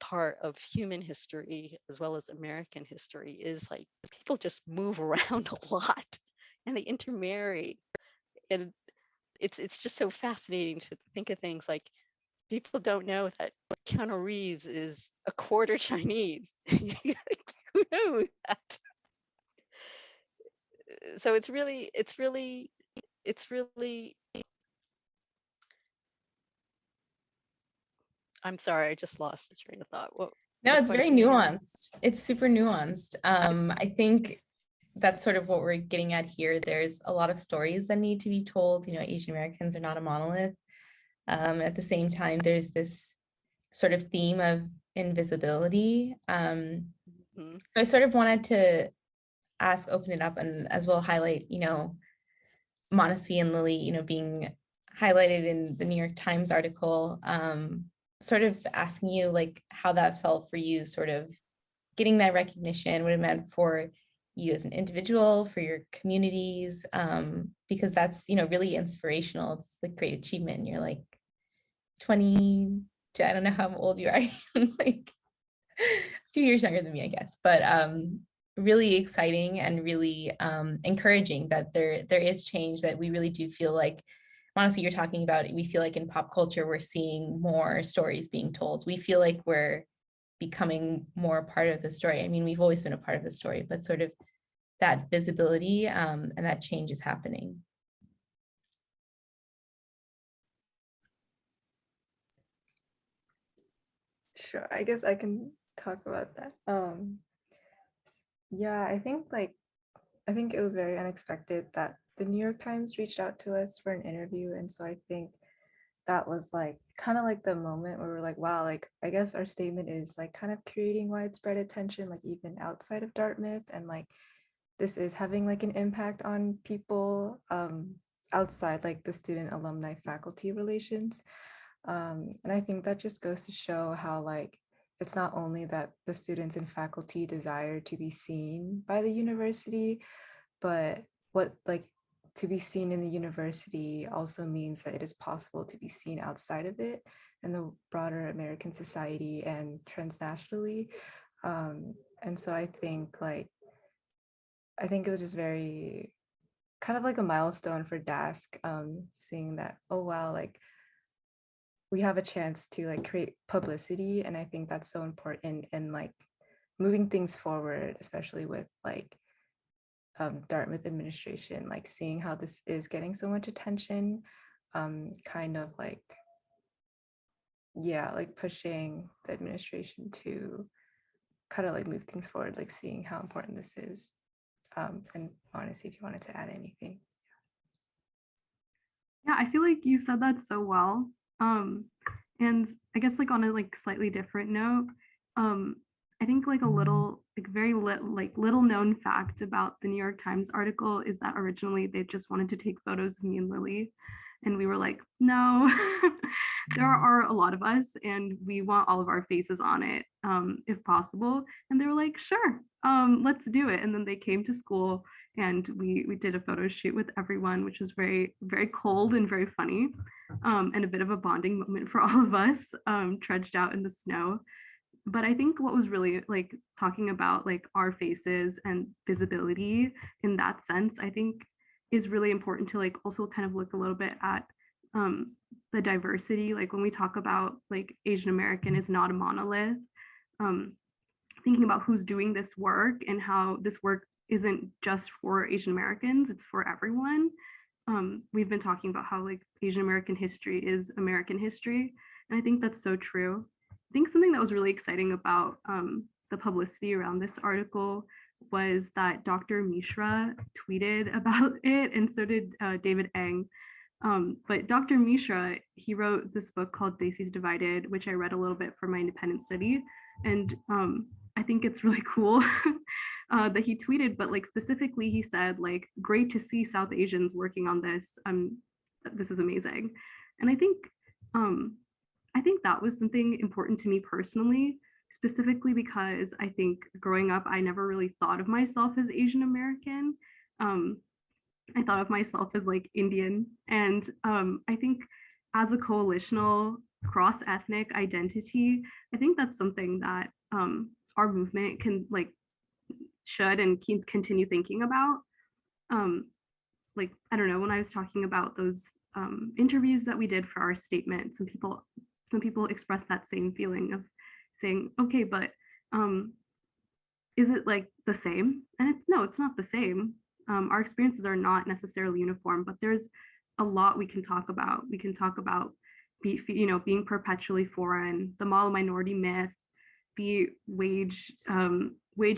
Speaker 6: part of human history, as well as American history, is like people just move around a lot and they intermarry. And it's just so fascinating to think of things like, people don't know that Keanu Reeves is a quarter Chinese. Who knew that? So it's really I'm sorry, I just lost the train of thought.
Speaker 2: No,
Speaker 6: what
Speaker 2: it's very
Speaker 6: question did you ask?
Speaker 2: nuanced. It's super nuanced. I think that's sort of what we're getting at here. There's a lot of stories that need to be told. You know, Asian Americans are not a monolith. At the same time, there's this sort of theme of invisibility.
Speaker 6: Mhm.
Speaker 2: So I sort of wanted to open it up, and as well highlight, you know, Maanasi and Lily, you know, being highlighted in the New York Times article, sort of asking you like how that felt for you, sort of getting that recognition, what it meant for you as an individual, for your communities, because that's, you know, really inspirational. It's a great achievement. And you're like 20, I don't know how old you are, like a few years younger than me, I guess, but really exciting and really encouraging that there is change, that we really do feel like, honestly, you're talking about, we feel like in pop culture, we're seeing more stories being told. We feel like we're becoming more a part of the story. I mean, we've always been a part of the story, but sort of that visibility and that change is happening.
Speaker 7: Sure, I guess I can talk about that. Yeah, I think it was very unexpected that the New York Times reached out to us for an interview. And so I think that was like kind of like the moment where we're like, wow, like I guess our statement is like kind of creating widespread attention, like even outside of Dartmouth, and like this is having like an impact on people outside like the student alumni faculty relations. And I think that just goes to show how like it's not only that the students and faculty desire to be seen by the university, but what like to be seen in the university also means that it is possible to be seen outside of it in the broader American society and transnationally. And so I think it was just very kind of like a milestone for DASC, seeing that, oh wow, like we have a chance to like create publicity. And I think that's so important in like moving things forward, especially with like Dartmouth administration, like seeing how this is getting so much attention, kind of like, yeah, like pushing the administration to kind of like move things forward, like seeing how important this is. And honestly, if you wanted to add anything.
Speaker 5: Yeah, I feel like you said that so well. And I guess like on a like slightly different note, I think like a little like little known fact about the New York Times article is that originally they just wanted to take photos of me and Lily, and we were like, no, there are a lot of us and we want all of our faces on it, if possible. And they were like, sure, let's do it. And then they came to school and we did a photo shoot with everyone, which was very, very cold and very funny, and a bit of a bonding moment for all of us, trudged out in the snow. But I think what was really like talking about like our faces and visibility in that sense, I think is really important to like also kind of look a little bit at the diversity. Like when we talk about like Asian American is not a monolith, thinking about who's doing this work and how this work isn't just for Asian Americans, it's for everyone. We've been talking about how like Asian American history is American history. And I think that's so true. I think something that was really exciting about the publicity around this article was that Dr. Mishra tweeted about it, and so did David Eng. But Dr. Mishra, he wrote this book called Desi's Divided, which I read a little bit for my independent study. And I think it's really cool that he tweeted, but like specifically he said like, great to see South Asians working on this. This is amazing. And I think that was something important to me personally, specifically because I think growing up, I never really thought of myself as Asian American. I thought of myself as like Indian. And I think as a coalitional cross-ethnic identity, I think that's something that our movement can like should and continue thinking about. Like, I don't know, when I was talking about those interviews that we did for our statement, some people expressed that same feeling of saying, okay, but is it like the same? And no, it's not the same. Our experiences are not necessarily uniform, but there's a lot we can talk about. We can talk about being perpetually foreign, the model minority myth, the wage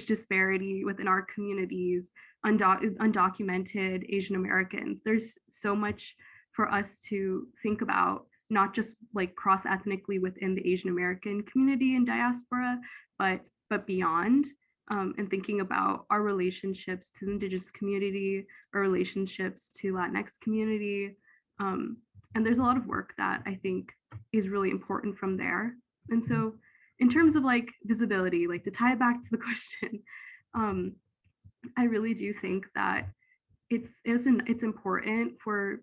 Speaker 5: disparity within our communities, undocumented Asian Americans. There's so much for us to think about, not just like cross-ethnically within the Asian American community and diaspora, but beyond, and thinking about our relationships to the Indigenous community, our relationships to Latinx community. And there's a lot of work that I think is really important from there. And so in terms of like visibility, like to tie it back to the question, I really do think that it's important for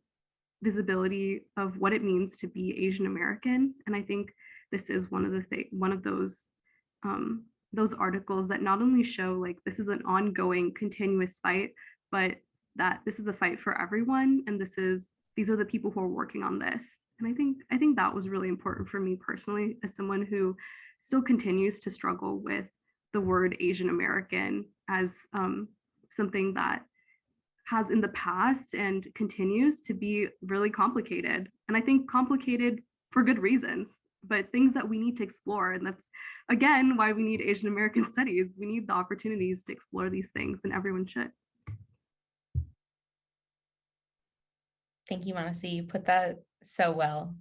Speaker 5: visibility of what it means to be Asian American. And I think this is one of those articles that not only show like this is an ongoing continuous fight, but that this is a fight for everyone, and these are the people who are working on this. And I think that was really important for me personally, as someone who still continues to struggle with the word Asian American as something that has in the past and continues to be really complicated. And I think complicated for good reasons, but things that we need to explore. And that's, again, why we need Asian American studies. We need the opportunities to explore these things, and everyone should.
Speaker 2: Thank you, Maanasi. You put that so well.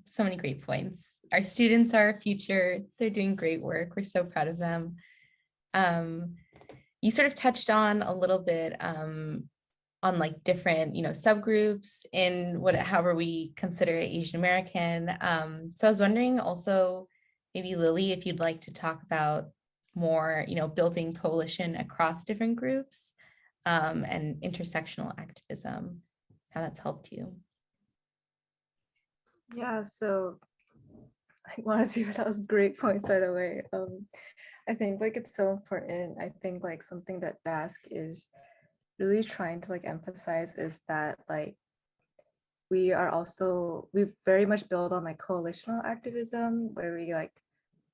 Speaker 2: So many great points. Our students are our future. They're doing great work. We're so proud of them. You sort of touched on a little bit on like different, subgroups in however we consider Asian American. So I was wondering also, maybe Lily, if you'd like to talk about more, building coalition across different groups and intersectional activism, how that's helped you.
Speaker 7: Yeah, so I want to see that was great points, by the way. I think like it's so important. I think like something that DASC is really trying to like emphasize is that like we very much build on like coalitional activism, where we like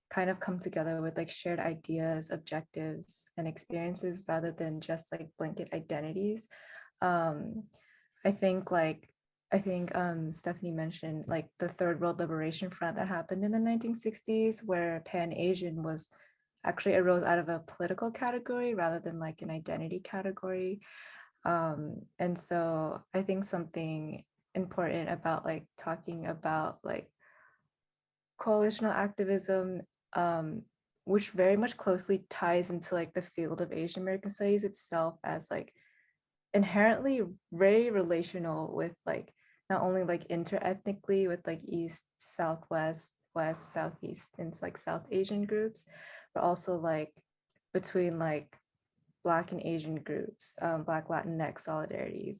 Speaker 7: kind of come together with like shared ideas, objectives, and experiences rather than just like blanket identities. I think Stephanie mentioned like the Third World Liberation Front that happened in the 1960s, where Pan-Asian was actually arose out of a political category rather than like an identity category. And so I think something important about like talking about like coalitional activism, which very much closely ties into like the field of Asian American studies itself as like inherently very relational with like not only like interethnically with like East, Southwest, West, Southeast, and like South Asian groups, but also like between like Black and Asian groups, Black Latinx solidarities,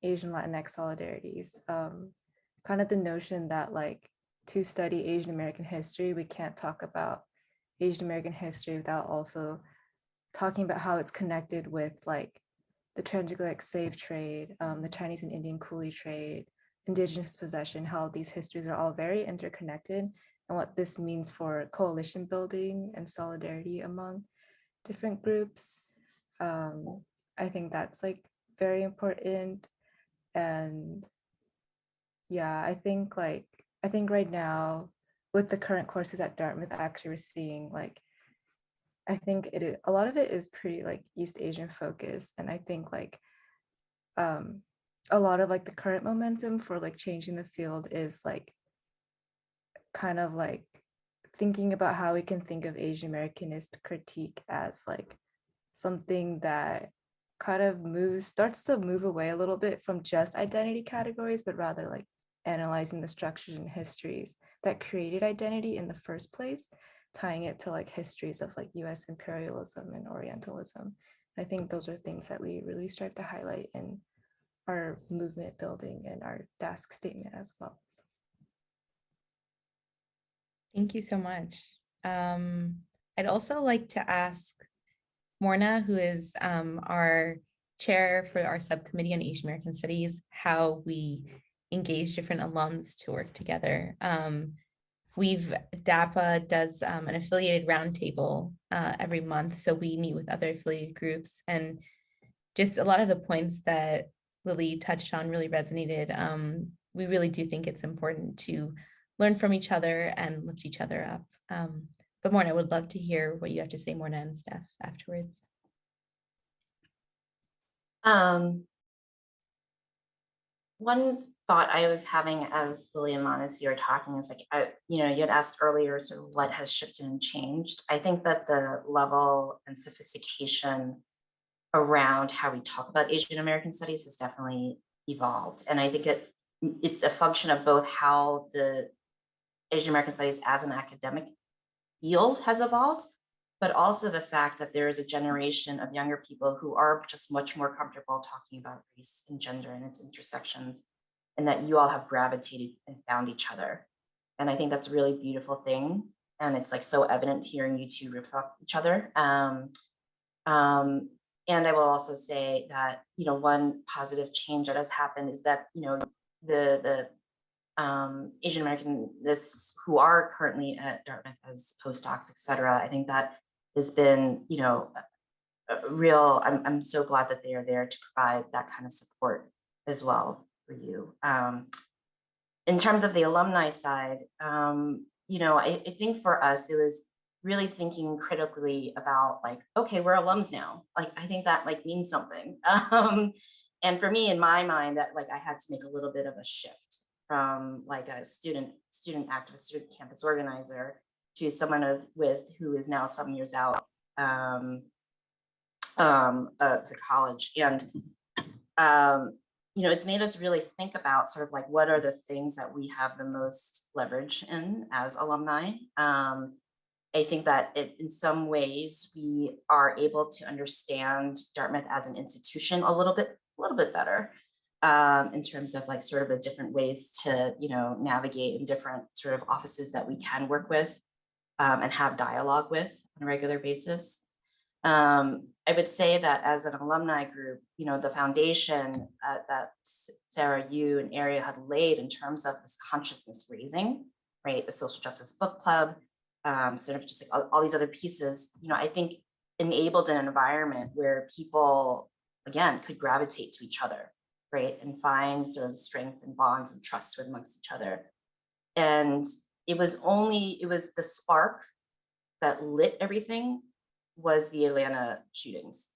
Speaker 7: Asian Latinx solidarities, kind of the notion that like to study Asian American history, we can't talk about Asian American history without also talking about how it's connected with like the transatlantic slave trade, the Chinese and Indian coolie trade, indigenous possession, how these histories are all very interconnected, and what this means for coalition building and solidarity among different groups. I think that's like very important. And yeah, I think right now with the current courses at Dartmouth, actually we're seeing like, I think a lot of it is pretty like East Asian focused. And I think like a lot of like the current momentum for like changing the field is like kind of like thinking about how we can think of Asian Americanist critique as like something that kind of starts to move away a little bit from just identity categories, but rather like analyzing the structures and histories that created identity in the first place, tying it to like histories of like US imperialism and Orientalism. I think those are things that we really strive to highlight in our movement building and our DASC statement as well.
Speaker 2: Thank you so much. I'd also like to ask Morna, who is our chair for our subcommittee on Asian American Studies, how we engage different alums to work together. DAPA does an affiliated roundtable every month. So we meet with other affiliated groups, and just a lot of the points that Lily touched on really resonated. We really do think it's important to learn from each other and lift each other up. But Morna, I would love to hear what you have to say, Morna and Steph, afterwards.
Speaker 4: One thought I was having as Lily and Maanasi were talking is like, you had asked earlier sort of what has shifted and changed. I think that the level and sophistication around how we talk about Asian American studies has definitely evolved. And I think it's a function of both how the Asian American studies as an academic field has evolved, but also the fact that there is a generation of younger people who are just much more comfortable talking about race and gender and its intersections, and that you all have gravitated and found each other. And I think that's a really beautiful thing. And it's like so evident hearing you two reflect each other. And I will also say that, one positive change that has happened is that, the Asian American who are currently at Dartmouth as postdocs, et cetera, I think that has been, I'm so glad that they are there to provide that kind of support as well for you. In terms of the alumni side, I think for us, it was really thinking critically about like, okay, we're alums now. Like, I think that like means something. And for me, in my mind, that like I had to make a little bit of a shift from like a student activist, student campus organizer to someone who is now some years out the college. And you know, it's made us really think about sort of like what are the things that we have the most leverage in as alumni. I think that in some ways we are able to understand Dartmouth as an institution a little bit better in terms of like sort of the different ways to, you know, navigate in different sort of offices that we can work with and have dialogue with on a regular basis. I would say that as an alumni group, you know, the foundation that Sarah, you and Aria had laid in terms of this consciousness raising, right? The social justice book club, sort of just like all these other pieces, you know, I think enabled an environment where people, again, could gravitate to each other, right? And find sort of strength and bonds and trust amongst each other. And it was the spark that lit everything was the Atlanta shootings.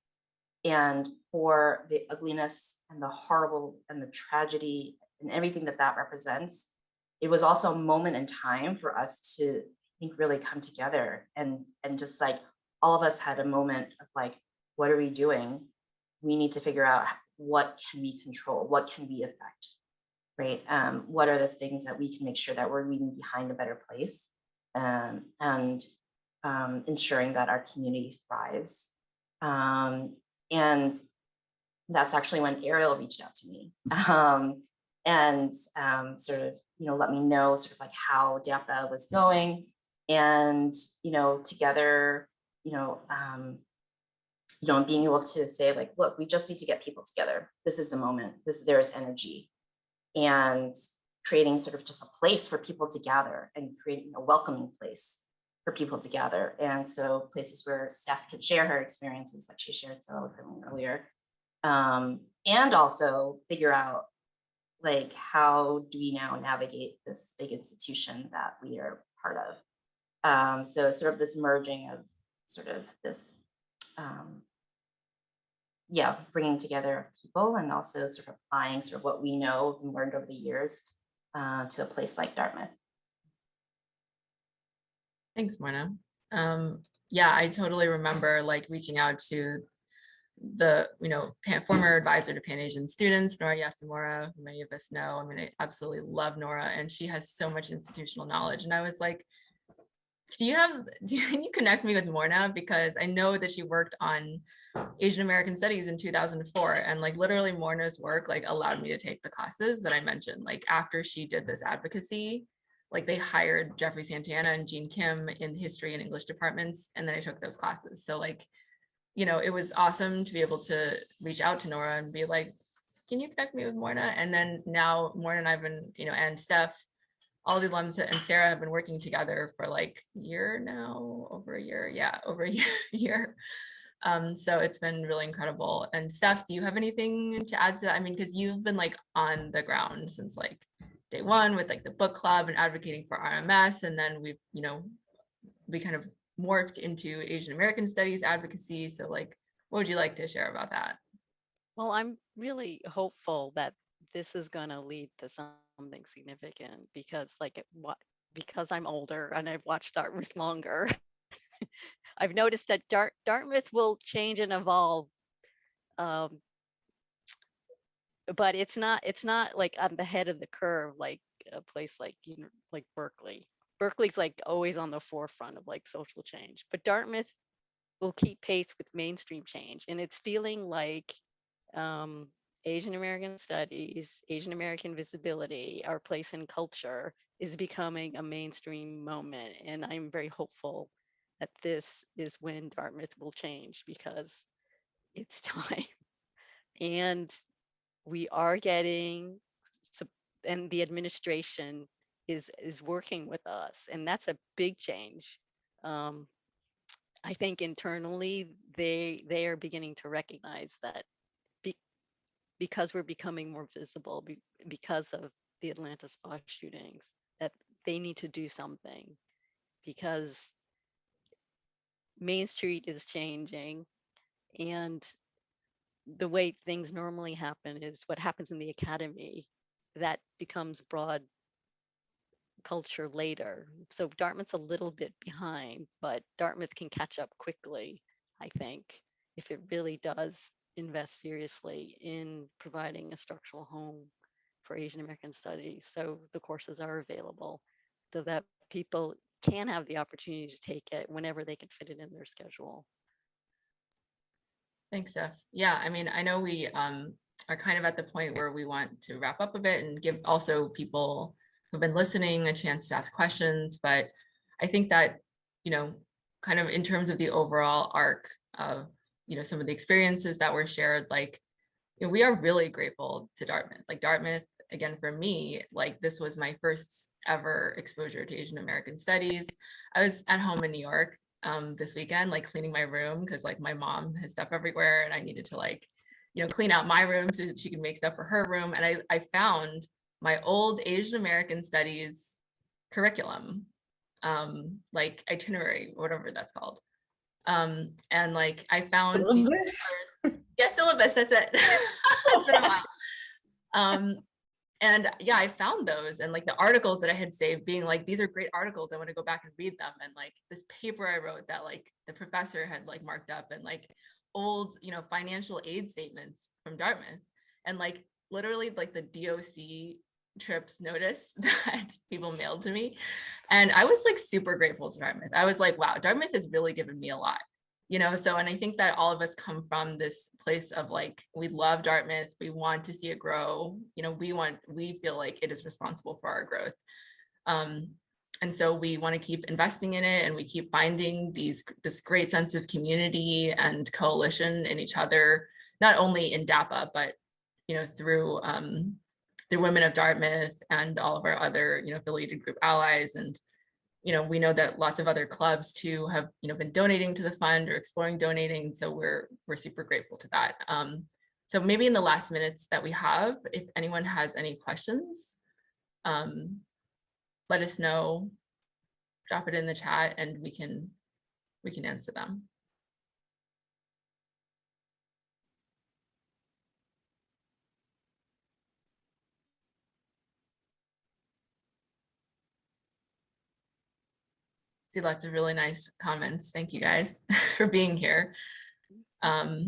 Speaker 4: And for the ugliness and the horrible and the tragedy and everything that represents, it was also a moment in time for us to, I think, really come together and just like all of us had a moment of like, what are we doing? We need to figure out what can we control, what can we affect, right? What are the things that we can make sure that we're leaving behind a better place, and ensuring that our community thrives. And that's actually when Ariel reached out to me and sort of, you know, let me know sort of like how DAPA was going. And, you know, together, being able to say like, look, we just need to get people together. This is the moment, there is energy. And creating sort of just a place for people to gather and creating a welcoming place for people to gather. And so places where Steph could share her experiences like she shared so eloquently earlier. And also figure out like, how do we now navigate this big institution that we are part of? So sort of this merging of sort of this, bringing together of people and also sort of applying sort of what we know and learned over the years to a place like Dartmouth.
Speaker 3: Thanks, Morna. Yeah, I totally remember like reaching out to the, former advisor to Pan-Asian students, Nora Yasamura, who many of us know. I mean, I absolutely love Nora, and she has so much institutional knowledge. And I was like, can you connect me with Morna? Because I know that she worked on Asian American studies in 2004. And like literally Morna's work like allowed me to take the classes that I mentioned. Like after she did this advocacy, like they hired Jeffrey Santana and Jean Kim in the history and English departments. And then I took those classes. So like, it was awesome to be able to reach out to Nora and be like, can you connect me with Morna? And then now Morna and I've been, and Steph, all the alums and Sarah have been working together for like a year now, over a year. Yeah, over a year. So it's been really incredible. And Steph, do you have anything to add to that? I mean, because you've been like on the ground since like day one with like the book club and advocating for RMS. And then we've, we kind of morphed into Asian American studies advocacy. So like, what would you like to share about that?
Speaker 6: Well, I'm really hopeful that this is going to lead to something significant because because I'm older and I've watched Dartmouth longer. I've noticed that Dartmouth will change and evolve, but it's not like on the head of the curve like a place like like Berkeley. Berkeley's like always on the forefront of like social change, but Dartmouth will keep pace with mainstream change, and it's feeling like Asian American studies, Asian American visibility, our place in culture is becoming a mainstream moment. And I'm very hopeful that this is when Dartmouth will change because it's time. And we are getting, and the administration is working with us. And that's a big change. I think internally they are beginning to recognize that because we're becoming more visible because of the Atlanta spa shootings, that they need to do something because Main Street is changing and the way things normally happen is what happens in the academy that becomes broad culture later. So Dartmouth's a little bit behind, but Dartmouth can catch up quickly, I think, if it really does invest seriously in providing a structural home for Asian American studies. So the courses are available so that people can have the opportunity to take it whenever they can fit it in their schedule.
Speaker 3: Thanks, Steph. Yeah, I mean, I know we are kind of at the point where we want to wrap up a bit and give also people who've been listening a chance to ask questions. But I think that, you know, kind of in terms of the overall arc of, you know, some of the experiences that were shared, like, you know, we are really grateful to Dartmouth. Like Dartmouth, again, for me, like this was my first ever exposure to Asian American studies. I was at home in New York this weekend, like cleaning my room because like my mom has stuff everywhere and I needed to like, you know, clean out my room so that she could make stuff for her room. And I found my old Asian American studies curriculum, like itinerary, whatever that's called. And like I found these yeah, syllabus, that's it. It's been a while. And yeah, I found those and like the articles that I had saved being like, these are great articles. I want to go back and read them. And like this paper I wrote that like the professor had like marked up and like old, you know, financial aid statements from Dartmouth and like literally like the DOC trips notice that people mailed to me. And I was like super grateful to Dartmouth. I was like, wow, Dartmouth has really given me a lot. You know, so, and I think that all of us come from this place of like, we love Dartmouth, we want to see it grow, you know, we feel like it is responsible for our growth. And so we want to keep investing in it and we keep finding this great sense of community and coalition in each other, not only in DAPA, but, you know, through Women of Dartmouth and all of our other, you know, affiliated group allies. And you know, we know that lots of other clubs too have, you know, been donating to the fund or exploring donating. So we're super grateful to that. So maybe in the last minutes that we have, if anyone has any questions, let us know, drop it in the chat and we can answer them. See lots of really nice comments. Thank you guys for being here. I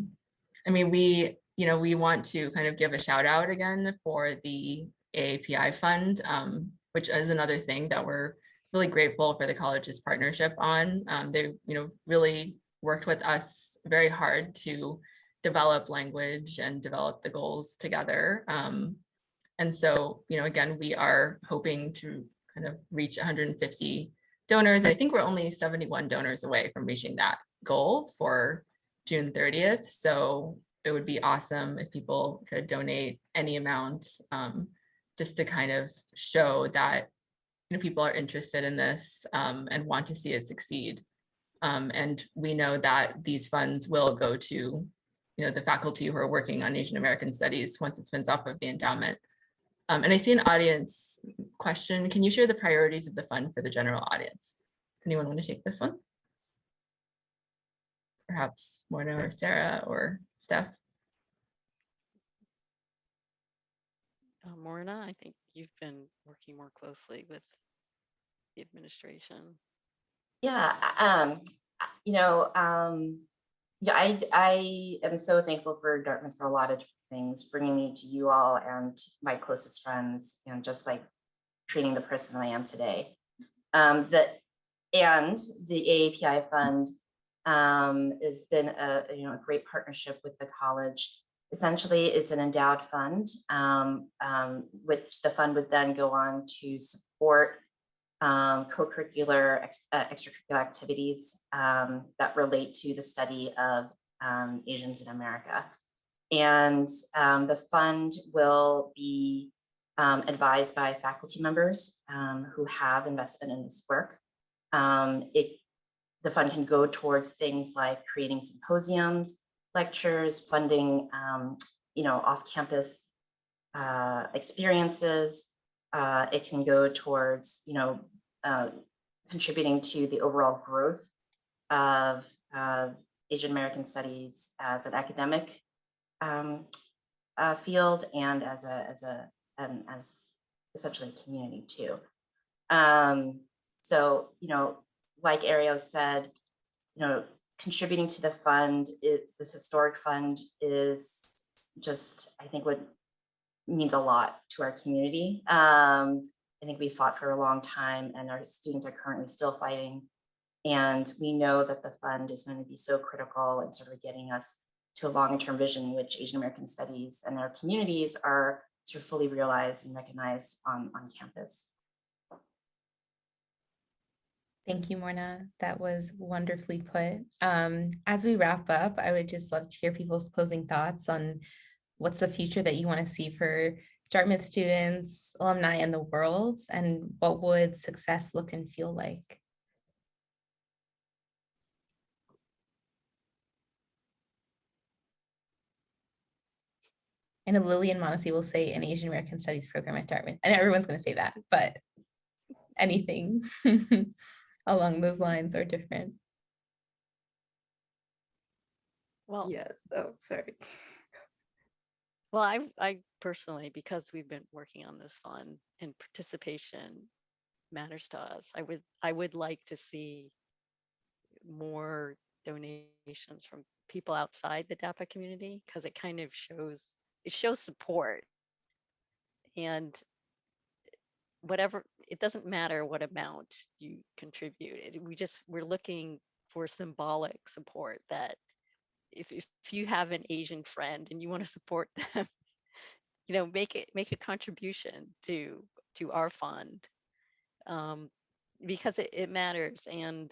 Speaker 3: mean, we want to kind of give a shout out again for the AAPI fund, which is another thing that we're really grateful for the college's partnership on. They, you know, really worked with us very hard to develop language and develop the goals together. And so, you know, again, we are hoping to kind of reach 150 donors. I think we're only 71 donors away from reaching that goal for June 30th. So it would be awesome if people could donate any amount just to kind of show that, you know, people are interested in this and want to see it succeed. And we know that these funds will go to, you know, the faculty who are working on Asian American studies once it spins off of the endowment. And I see an audience question. Can you share the priorities of the fund for the general audience? Anyone want to take this one? Perhaps Morna or Sarah or Steph?
Speaker 6: Morna, I think you've been working more closely with the administration.
Speaker 4: Yeah, you know, yeah, I am so thankful for Dartmouth for a lot of different things, bringing me to you all and my closest friends, and just like treating the person that I am today. The AAPI fund has been a great partnership with the college. Essentially, it's an endowed fund, which the fund would then go on to support co-curricular extracurricular activities that relate to the study of Asians in America. And the fund will be advised by faculty members who have investment in this work. The fund can go towards things like creating symposiums, lectures, funding, you know, off-campus experiences. It can go towards, you know, contributing to the overall growth of Asian American studies as an academic field and as essentially a community too. So, like Ariel said, contributing to the fund, this historic fund is just, I think, what means a lot to our community. I think we fought for a long time and our students are currently still fighting. And we know that the fund is going to be so critical in sort of getting us to a long-term vision in which Asian American studies and our communities are sort of fully realized and recognized on campus.
Speaker 2: Thank you, Morna. That was wonderfully put. As we wrap up, I would just love to hear people's closing thoughts on what's the future that you want to see for Dartmouth students, alumni, and the world, and what would success look and feel like? I know Lily and Maanasi will say an Asian American Studies program at Dartmouth. I know everyone's going to say that, but anything along those lines are different.
Speaker 6: Well,
Speaker 7: Yes. Oh, sorry.
Speaker 6: well, I personally, because we've been working on this fund and participation matters to us, I would like to see more donations from people outside the DAPA community, because it kind of shows support. And whatever, it doesn't matter what amount you contribute. We're looking for symbolic support, that if you have an Asian friend and you want to support them, make a contribution to our fund, because it matters. And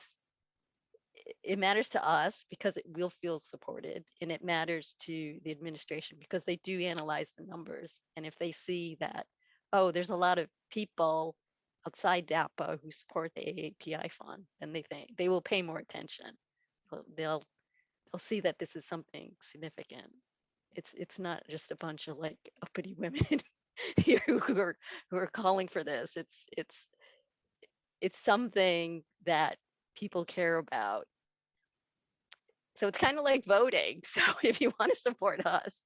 Speaker 6: it matters to us because it will feel supported, and it matters to the administration because they do analyze the numbers. And if they see that, oh, there's a lot of people outside DAPA who support the AAPI fund, then they will pay more attention. They'll see that this is something significant. It's not just a bunch of like uppity women here who are calling for this. It's something that people care about. So it's kind of like voting. So if you want to support us,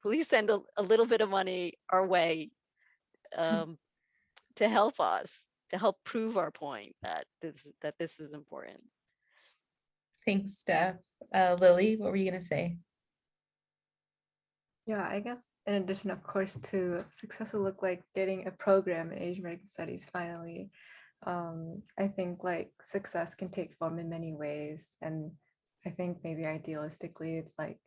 Speaker 6: please send a little bit of money our way, to help us, to help prove our point that this is important.
Speaker 2: Thanks, Steph. Lily, what were you going to say?
Speaker 7: Yeah, I guess in addition, of course, to success will look like getting a program in Asian American Studies finally. I think like success can take form in many ways. And I think maybe idealistically, it's like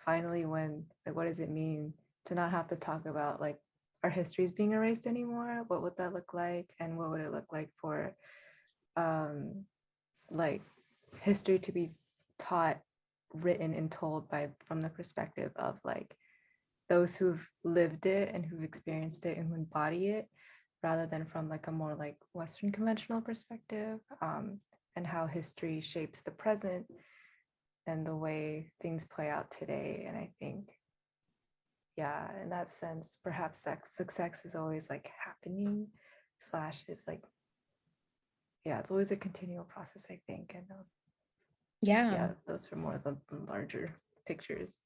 Speaker 7: finally when, like, what does it mean to not have to talk about like our histories being erased anymore? What would that look like? And what would it look like for like history to be taught, written and told from the perspective of like those who've lived it and who've experienced it and who embody it, rather than from like a more like Western conventional perspective, and how history shapes the present and the way things play out today. And I think, yeah, in that sense, perhaps success is always like happening / is like, yeah, it's always a continual process, I think. And yeah, those are more of the larger pictures.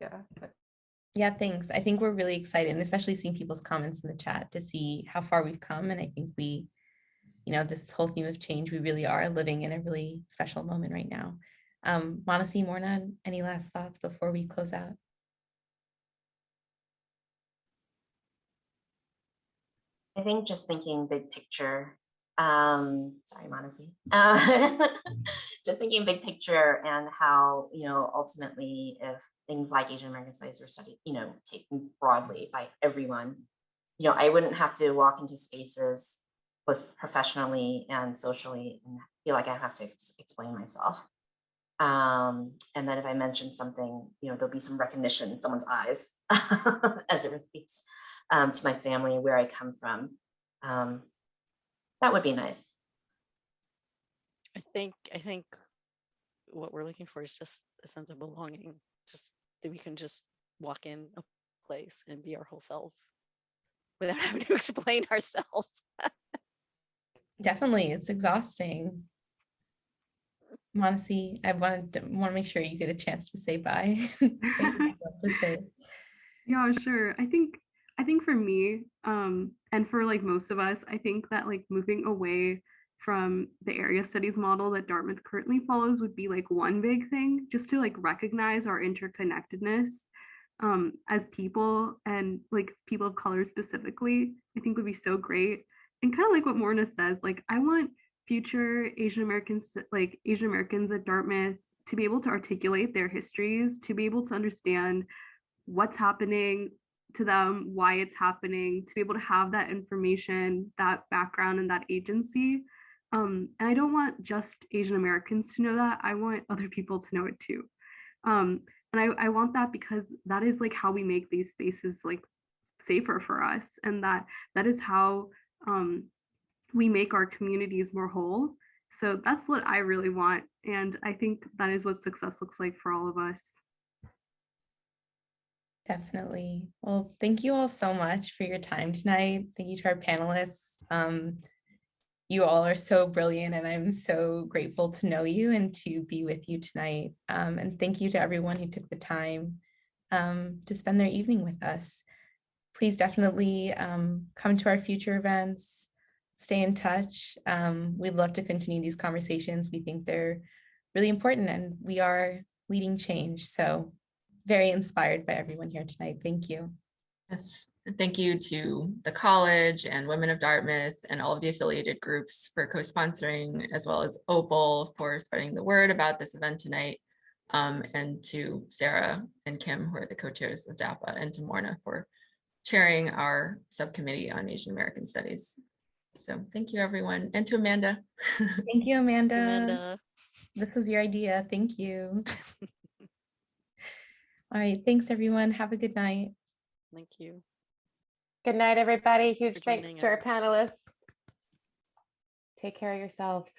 Speaker 2: Yeah, thanks. I think we're really excited, and especially seeing people's comments in the chat to see how far we've come. And I think we, this whole theme of change, we really are living in a really special moment right now. Maanasi, Morna, any last thoughts before we close out?
Speaker 4: I think just thinking big picture, sorry, Maanasi, just thinking big picture and how, ultimately if things like Asian American Studies are studied, taken broadly by everyone, I wouldn't have to walk into spaces both professionally and socially and feel like I have to explain myself. And then if I mention something, there'll be some recognition in someone's eyes as it relates to my family, where I come from. That would be nice.
Speaker 6: I think what we're looking for is just a sense of belonging, just that we can just walk in a place and be our whole selves without having to explain ourselves.
Speaker 2: Definitely, it's exhausting. Maanasi, I want to make sure you get a chance to say bye. Say what you have to say.
Speaker 5: Yeah, sure. I think for me, and for like most of us, I think that like moving away from the area studies model that Dartmouth currently follows would be like one big thing, just to like recognize our interconnectedness as people and like people of color specifically, I think would be so great. And kind of like what Morna says, like I want future Asian Americans, like Asian Americans at Dartmouth, to be able to articulate their histories, to be able to understand what's happening to them, why it's happening, to be able to have that information, that background, and that agency. And I don't want just Asian Americans to know that. I want other people to know it too. And I want that because that is like how we make these spaces like safer for us, and that is how we make our communities more whole. So that's what I really want, and I think that is what success looks like for all of us.
Speaker 2: Definitely. Well, thank you all so much for your time tonight. Thank you to our panelists. You all are so brilliant, and I'm so grateful to know you and to be with you tonight. And thank you to everyone who took the time to spend their evening with us. Please definitely come to our future events, stay in touch. We'd love to continue these conversations. We think they're really important, and we are leading change. So very inspired by everyone here tonight. Thank you.
Speaker 3: Yes. Thank you to the college and Women of Dartmouth and all of the affiliated groups for co-sponsoring, as well as Opal for spreading the word about this event tonight, and to Sarah and Kim, who are the co-chairs of DAPA, and to Morna for chairing our subcommittee on Asian American Studies. So thank you, everyone, and to Amanda.
Speaker 2: Thank you, Amanda.
Speaker 6: Amanda.
Speaker 2: This was your idea. Thank you. All right. Thanks, everyone. Have a good night.
Speaker 6: Thank you.
Speaker 1: Good night, everybody. Huge
Speaker 6: For joining
Speaker 1: thanks to our
Speaker 6: us.
Speaker 1: panelists. Take care of yourselves.